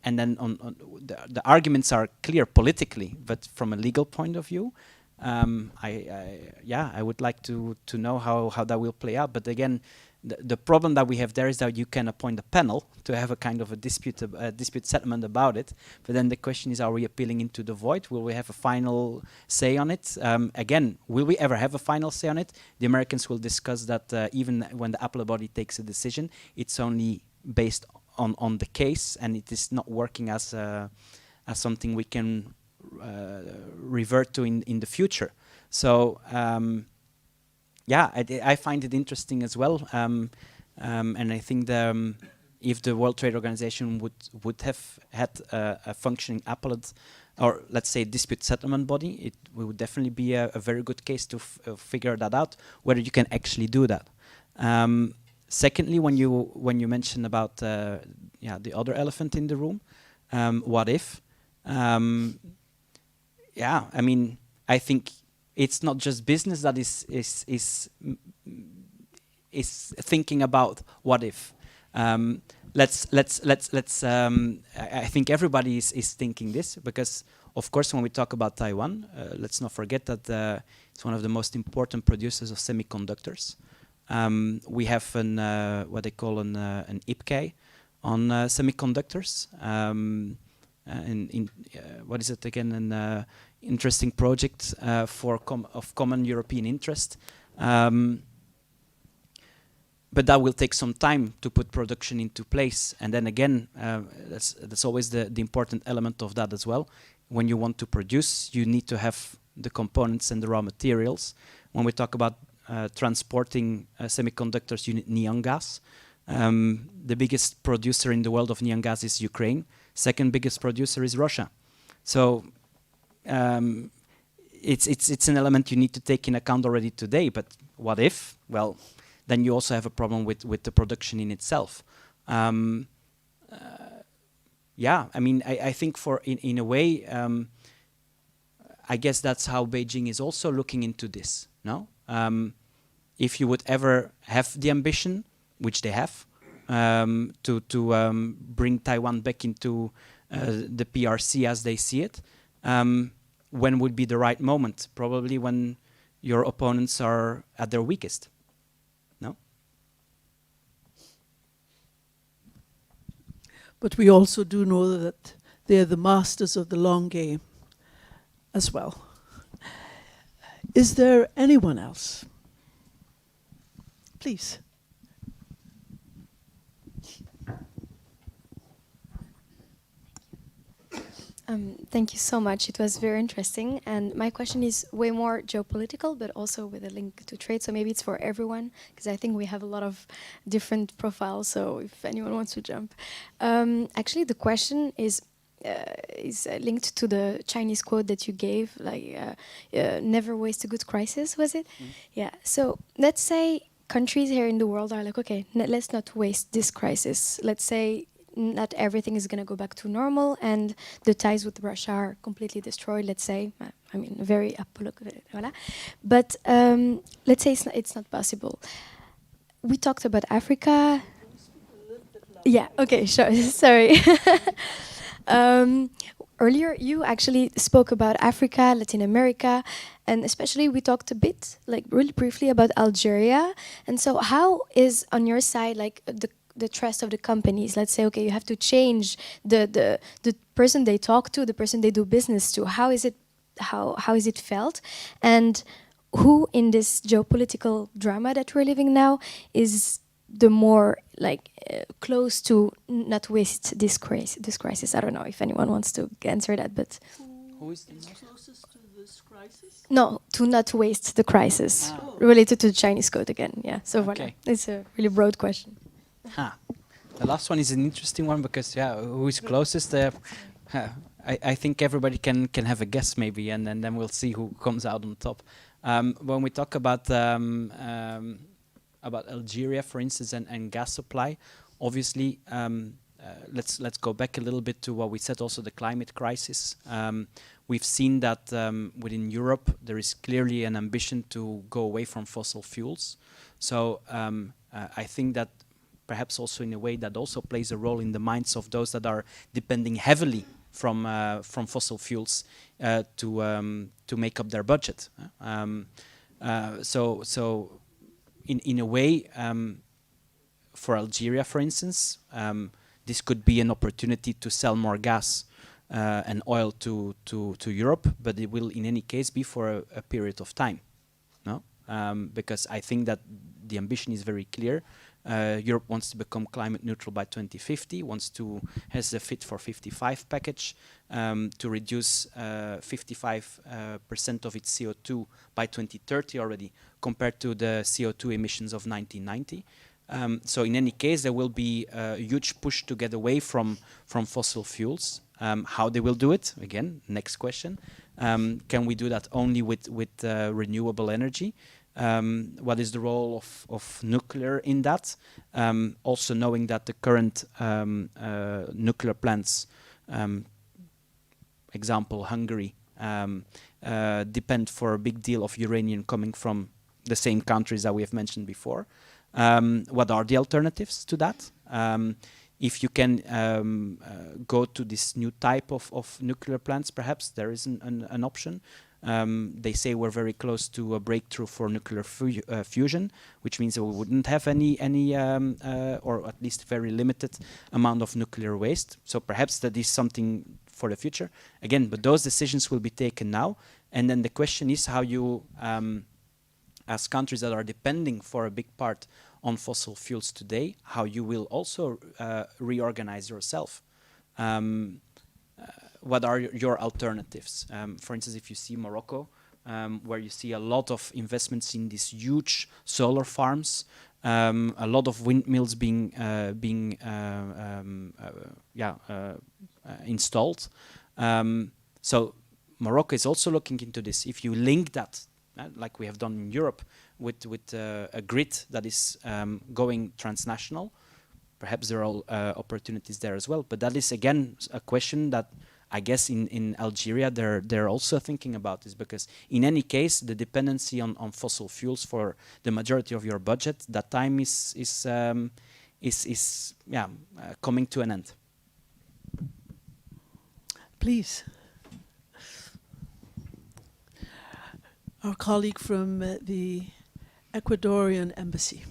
And then the arguments are clear politically, but from a legal point of view, I would like to know how that will play out. But again, the problem that we have there is that you can appoint a panel to have a kind of a dispute settlement about it. But then the question is, are we appealing into the void? Will we have a final say on it? Again, will we ever have a final say on it? The Americans will discuss that even when the appellate body takes a decision, it's only based on the case, and it is not working as something we can revert to in the future. So yeah, I find it interesting as well, and I think if the World Trade Organization would have had a functioning appellate, or let's say dispute settlement body, it would definitely be a very good case to figure that out, whether you can actually do that. Secondly, when you mention about the other elephant in the room, what if? Yeah, I mean, I think it's not just business that is thinking about what if. Let's. I think everybody is thinking this, because of course when we talk about Taiwan, let's not forget that it's one of the most important producers of semiconductors. We have what they call an IPK on semiconductors. What is it again? An interesting project of common European interest. But that will take some time to put production into place. And then again, that's always the important element of that as well. When you want to produce, you need to have the components and the raw materials. When we talk about transporting semiconductors, you need neon gas. The biggest producer in the world of neon gas is Ukraine. Second biggest producer is Russia. So it's an element you need to take in account already today. But what if? Well, then you also have a problem with the production in itself. Yeah, I mean, I think in a way, I guess that's how Beijing is also looking into this. No, if you would ever have the ambition, which they have, to bring Taiwan back into the PRC as they see it, when would be the right moment? Probably when your opponents are at their weakest. No? but we also do know that they're the masters of the long game as well. Is there anyone else? Please. Thank you so much. It was very interesting. And my question is way more geopolitical, but also with a link to trade. So maybe it's for everyone, because I think we have a lot of different profiles. So if anyone wants to jump. Actually, the question is linked to the Chinese quote that you gave, like, never waste a good crisis, was it? Yeah. So let's say countries here in the world are like, okay, let's not waste this crisis. Let's say not everything is going to go back to normal and the ties with Russia are completely destroyed, let's say. I mean, very apologetic, voilà. But let's say it's not possible. We talked about Africa. Yeah, okay, sure, sorry. Earlier, you actually spoke about Africa, Latin America, and especially we talked a bit, like really briefly, about Algeria. And so how is, on your side, like the trust of the companies? Let's say, okay, you have to change the person they talk to, the person they do business to. How is it felt? And who in this geopolitical drama that we're living now is the more like close to not waste this crisis? I don't know if anyone wants to answer that, but Who is the Closest to this crisis? no, to not waste the crisis related to the Chinese code again. Yeah, so Okay. voilà. It's a really broad question. The last one is an interesting one because who is closest? I think everybody can have a guess maybe, and then we'll see who comes out on top. When we talk about Algeria, for instance, and gas supply, obviously, let's go back a little bit to what we said. Also, the climate crisis. We've seen that within Europe there is clearly an ambition to go away from fossil fuels. So I think that perhaps also in a way that also plays a role in the minds of those that are depending heavily from fossil fuels to make up their budget. So in a way, for Algeria, for instance, this could be an opportunity to sell more gas and oil to Europe, but it will in any case be for a period of time, no? Because I think that the ambition is very clear. Europe wants to become climate neutral by 2050, has a Fit for 55 package to reduce 55% of its CO2 by 2030 already, compared to the CO2 emissions of 1990. So in any case, there will be a huge push to get away from fossil fuels. How they will do it, again, next question. Can we do that only with renewable energy? What is the role of nuclear in that? Also knowing that the current nuclear plants, example Hungary, depend for a big deal of uranium coming from the same countries that we have mentioned before. What are the alternatives to that? If you can go to this new type of nuclear plants, perhaps there is an option. They say we're very close to a breakthrough for nuclear fusion, which means that we wouldn't have any or at least very limited amount of nuclear waste. So perhaps that is something for the future. Again, but those decisions will be taken now. And then the question is how you, as countries that are depending for a big part on fossil fuels today, how you will also reorganize yourself. What are your alternatives? For instance, if you see Morocco, where you see a lot of investments in these huge solar farms, a lot of windmills being installed. So Morocco is also looking into this. If you link that, like we have done in Europe, with a grid that is going transnational, perhaps there are opportunities there as well. But that is again a question that I guess in Algeria they're also thinking about this, because in any case the dependency on fossil fuels for the majority of your budget, that time is coming to an end. Please. Our colleague from the Ecuadorian embassy.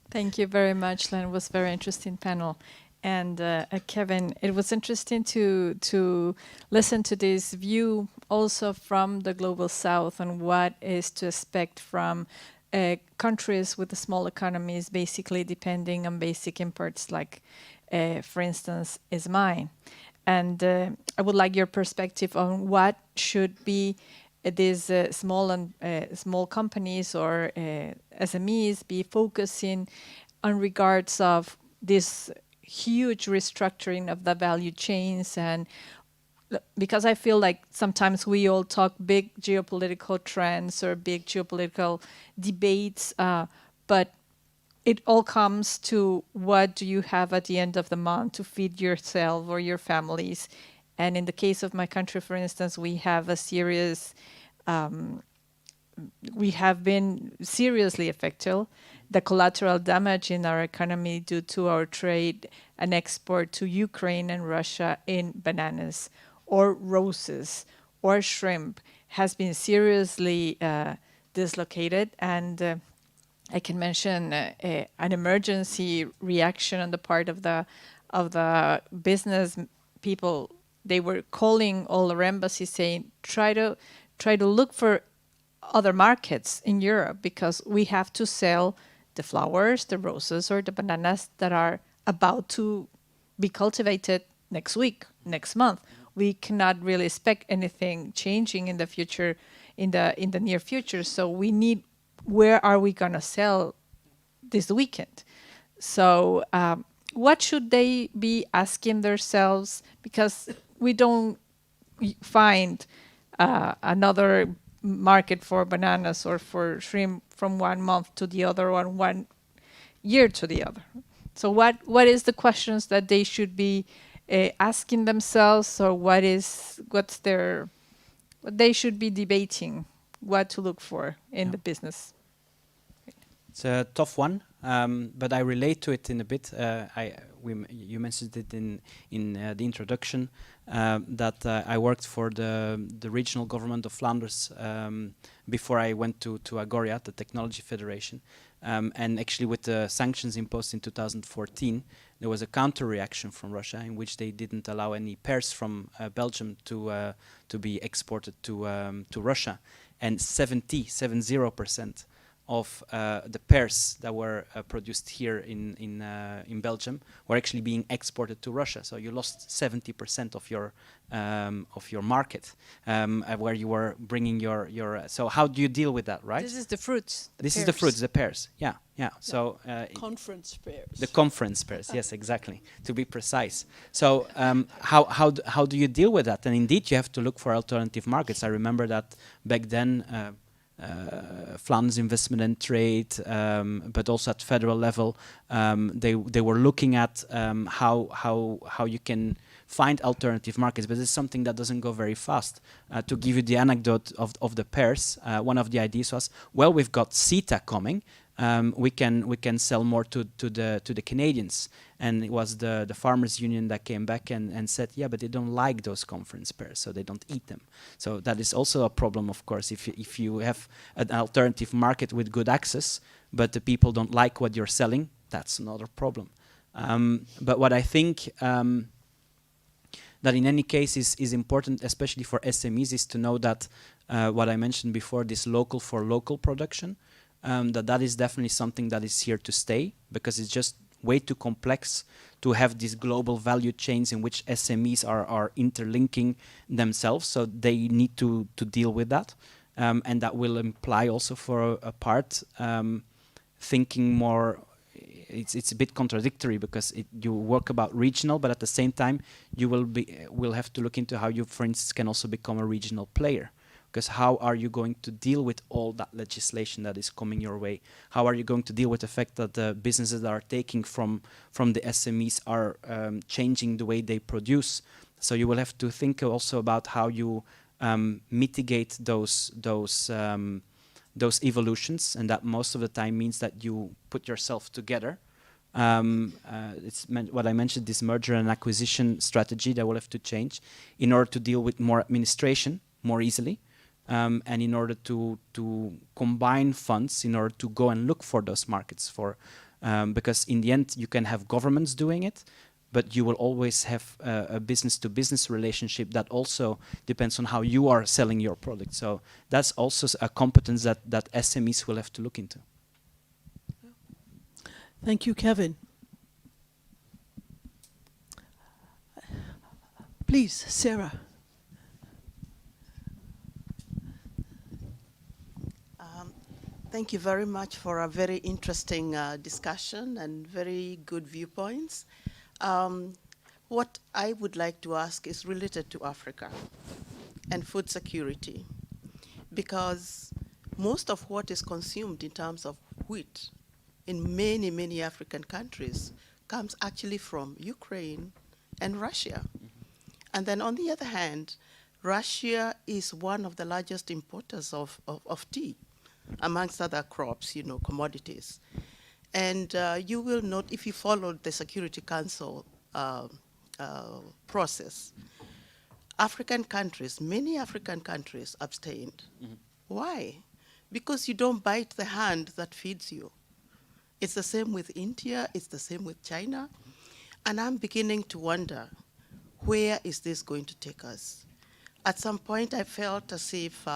Thank you very much, Len. It was a very interesting panel. And Kevin, it was interesting to listen to this view also from the global south on what is to expect from countries with the small economies, basically depending on basic imports, like, for instance, is mine. And I would like your perspective on what should be these small companies or SMEs be focusing on regards of this huge restructuring of the value chains. And because I feel like sometimes we all talk big geopolitical trends or big geopolitical debates, but it all comes to what do you have at the end of the month to feed yourself or your families. And in the case of my country, for instance, we have a serious, we have been seriously affected. The collateral damage in our economy due to our trade and export to Ukraine and Russia in bananas or roses or shrimp has been seriously dislocated. And I can mention an emergency reaction on the part of the business people. They were calling all our embassies saying, try to look for other markets in Europe, because we have to sell the flowers, the roses, or the bananas that are about to be cultivated next week, next month. We cannot really expect anything changing in the future, in the near future. So we need, where are we going to sell this weekend? So what should they be asking themselves? Because we don't find another market for bananas or for shrimp from one month to the other or one year to the other. So what is the questions that they should be asking themselves, or what they should be debating, what to look for in the business? It's a tough one, but I relate to it in a bit. You mentioned it in the introduction, that I worked for the regional government of Flanders before I went to Agoria, the Technology Federation. And actually with the sanctions imposed in 2014, there was a counter-reaction from Russia in which they didn't allow any pears from Belgium to be exported to Russia. And 70% of the pears that were produced here in Belgium were actually being exported to Russia. So you lost 70% of your market, where you were bringing your. So how do you deal with that, right? This is the fruits. This is the fruits, the pears. Yeah. So Conference pears. the conference pears. Yes, exactly. To be precise. So how do you deal with that? And indeed, you have to look for alternative markets. I remember that back then. Flanders Investment and Trade, but also at federal level, they were looking at how you can find alternative markets, but it's something that doesn't go very fast. To give you the anecdote of the pears, one of the ideas was, well, we've got CETA coming. We can sell more to the Canadians, and it was the farmers union that came back and said, yeah, but they don't like those conference pears, so they don't eat them. So that is also a problem, of course, if you have an alternative market with good access, but the people don't like what you're selling, that's another problem. But what I think that in any case is important, especially for SMEs, is to know that what I mentioned before, this local for local production, that is definitely something that is here to stay, because it's just way too complex to have these global value chains in which SMEs are interlinking themselves. So they need to deal with that. And that will imply also for a part thinking more. It's a bit contradictory, because you work about regional, but at the same time you will have to look into how you, for instance, can also become a regional player. Because how are you going to deal with all that legislation that is coming your way? How are you going to deal with the fact that the businesses that are taking from the SMEs are changing the way they produce? So you will have to think also about how you mitigate those evolutions, and that most of the time means that you put yourself together. It's what I mentioned, this merger and acquisition strategy that will have to change in order to deal with more administration more easily. And in order to combine funds, in order to go and look for those markets, because in the end you can have governments doing it, but you will always have a business-to-business relationship that also depends on how you are selling your product. So that's also a competence that SMEs will have to look into. Thank you, Kevin. Please, Sarah. Thank you very much for a very interesting discussion and very good viewpoints. What I would like to ask is related to Africa and food security, because most of what is consumed in terms of wheat in many, many African countries comes actually from Ukraine and Russia. And then on the other hand, Russia is one of the largest importers of tea, amongst other crops, you know, commodities. And you will note, if you followed the Security Council process, African countries, many African countries abstained. Mm-hmm. Why? Because you don't bite the hand that feeds you. It's the same with India, it's the same with China. And I'm beginning to wonder, where is this going to take us? At some point, I felt as if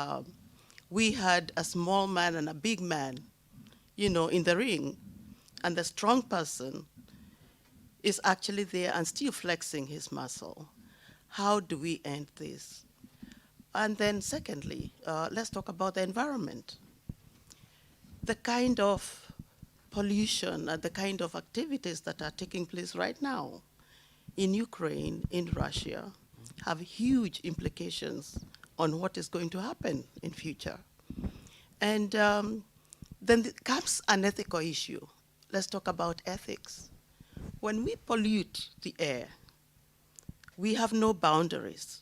we had a small man and a big man, you know, in the ring, and the strong person is actually there and still flexing his muscle. How do we end this? And then secondly, let's talk about the environment. The kind of pollution and the kind of activities that are taking place right now in Ukraine, in Russia, have huge implications on what is going to happen in future. And then comes an ethical issue. Let's talk about ethics. When we pollute the air, we have no boundaries.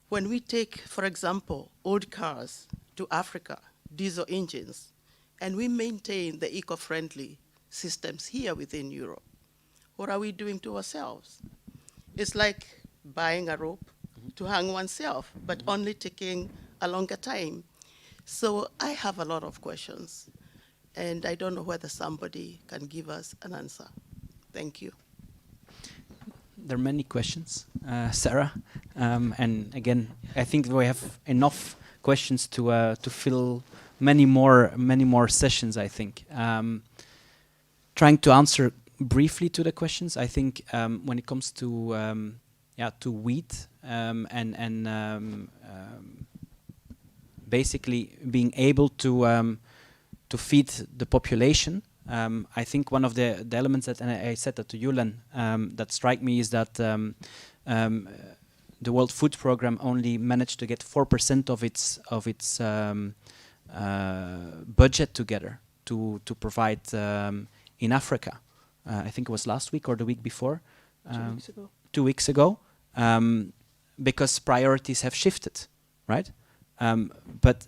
When we take, for example, old cars to Africa, diesel engines, and we maintain the eco-friendly systems here within Europe, what are we doing to ourselves? It's like buying a rope to hang oneself, but only taking a longer time. So I have a lot of questions, and I don't know whether somebody can give us an answer. Thank you. There are many questions, Sarah, and again, I think we have enough questions to fill many more sessions. I think trying to answer briefly to the questions. I think when it comes to wheat and basically being able to feed the population. I think one of the elements that, and I said that to you, Len, that strike me is that the World Food Programme only managed to get 4% of its budget together to provide in Africa. I think it was last week or the week before. 2 weeks ago. 2 weeks ago, because priorities have shifted, right? But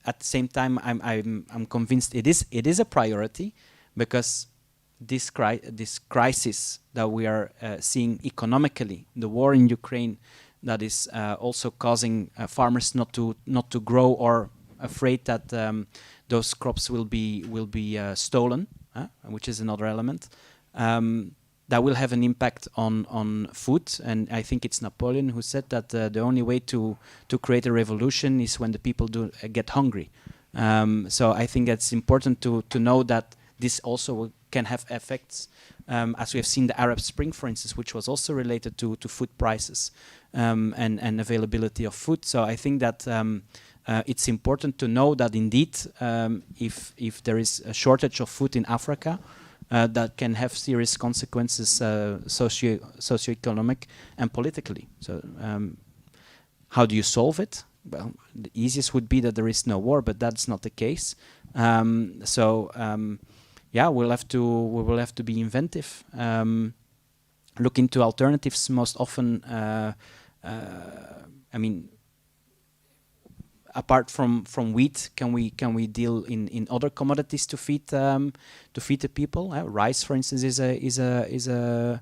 at the same time, I'm convinced it is a priority, because this crisis that we are seeing economically, the war in Ukraine, that is also causing farmers not to grow, or afraid that those crops will be stolen, which is another element. That will have an impact on food, and I think it's Napoleon who said that the only way to create a revolution is when the people do get hungry. So I think it's important to know that this also can have effects, as we have seen the Arab Spring, for instance, which was also related to food prices and availability of food. So I think that it's important to know that indeed, if there is a shortage of food in Africa, that can have serious consequences, socioeconomic and politically. So, how do you solve it? Well, the easiest would be that there is no war, but that's not the case. We will have to be inventive. Look into alternatives. Most often, apart from wheat, can we deal in other commodities to feed the people? Rice, for instance, is a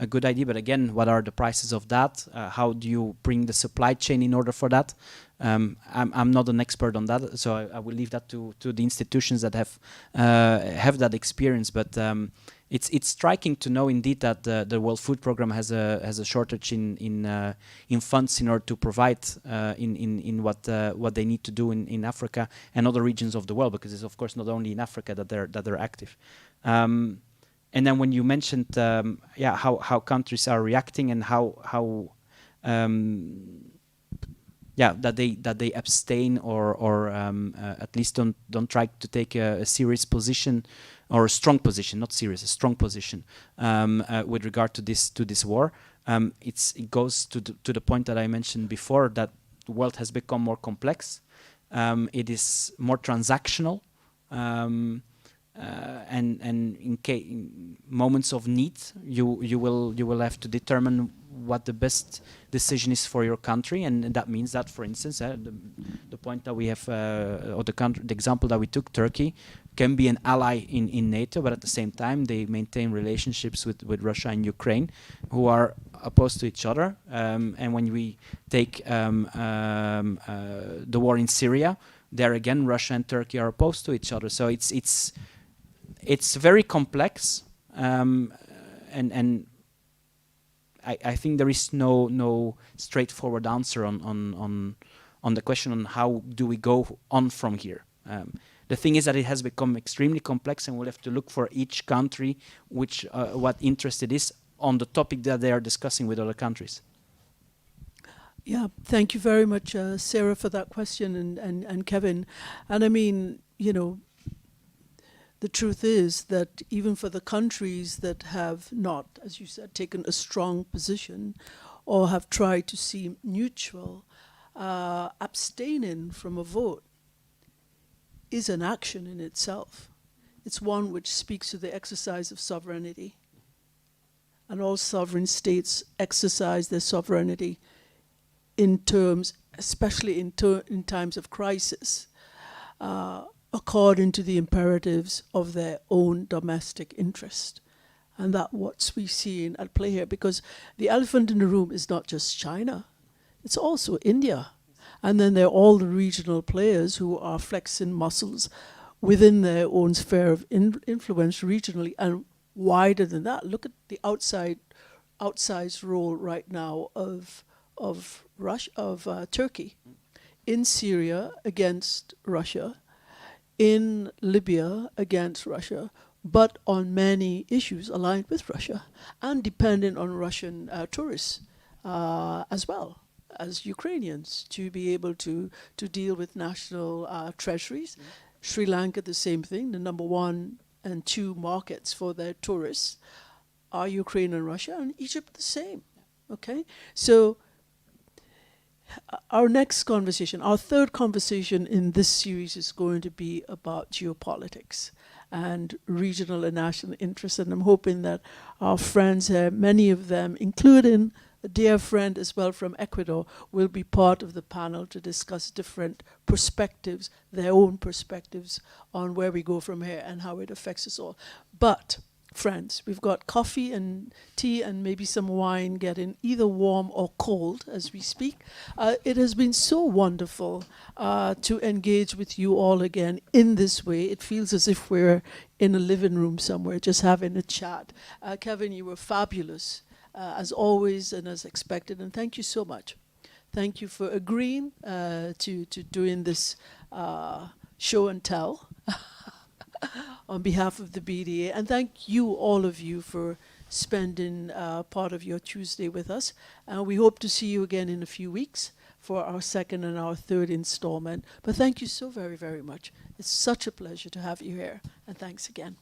good idea. But again, what are the prices of that? How do you bring the supply chain in order for that? I'm not an expert on that, so I will leave that to the institutions that have that experience. But it's striking to know indeed that the World Food Programme has a shortage in funds in order to provide in what they need to do in Africa and other regions of the world, because it's of course not only in Africa that they're active. And then when you mentioned how countries are reacting and how that they abstain or at least don't try to take a serious position or a strong position, not serious, a strong position with regard to this war. It goes to the point that I mentioned before, that the world has become more complex. It is more transactional, and in moments of need, you will have to determine what the best decision is for your country, and that means that, for instance, the point that we have, or the example that we took, Turkey can be an ally in NATO, but at the same time they maintain relationships with Russia and Ukraine, who are opposed to each other. And when we take the war in Syria, there again Russia and Turkey are opposed to each other. So it's very complex, and I think there is no straightforward answer on the question on how do we go on from here. The thing is that it has become extremely complex, and we'll have to look for each country what interest it is on the topic that they are discussing with other countries. Yeah, thank you very much, Sarah, for that question, and Kevin. And I mean, the truth is that even for the countries that have not, as you said, taken a strong position or have tried to seem neutral, abstaining from a vote is an action in itself. It's one which speaks to the exercise of sovereignty. And all sovereign states exercise their sovereignty in terms, especially in times of crisis, according to the imperatives of their own domestic interest. And that's what we see at play here, because the elephant in the room is not just China, it's also India. And then there are all the regional players who are flexing muscles within their own sphere of influence regionally and wider than that. Look at the outsized role right now of Turkey in Syria against Russia, in Libya against Russia, but on many issues aligned with Russia and dependent on Russian tourists as well as Ukrainians to be able to deal with national treasuries. Sri Lanka, the same thing. The number 1 and 2 markets for their tourists are Ukraine and Russia, and Egypt the same. Okay? So our next conversation, our third conversation in this series, is going to be about geopolitics and regional and national interests. And I'm hoping that our friends here, many of them, including a dear friend as well from Ecuador, will be part of the panel to discuss different perspectives, their own perspectives on where we go from here and how it affects us all. But friends, we've got coffee and tea and maybe some wine getting either warm or cold as we speak. It has been so wonderful to engage with you all again in this way. It feels as if we're in a living room somewhere, just having a chat. Kevin, you were fabulous, as always and as expected, and thank you so much. Thank you for agreeing to doing this show and tell on behalf of the BDA, and thank you, all of you, for spending part of your Tuesday with us. We hope to see you again in a few weeks for our second and our third installment. But thank you so very, very much. It's such a pleasure to have you here, and thanks again.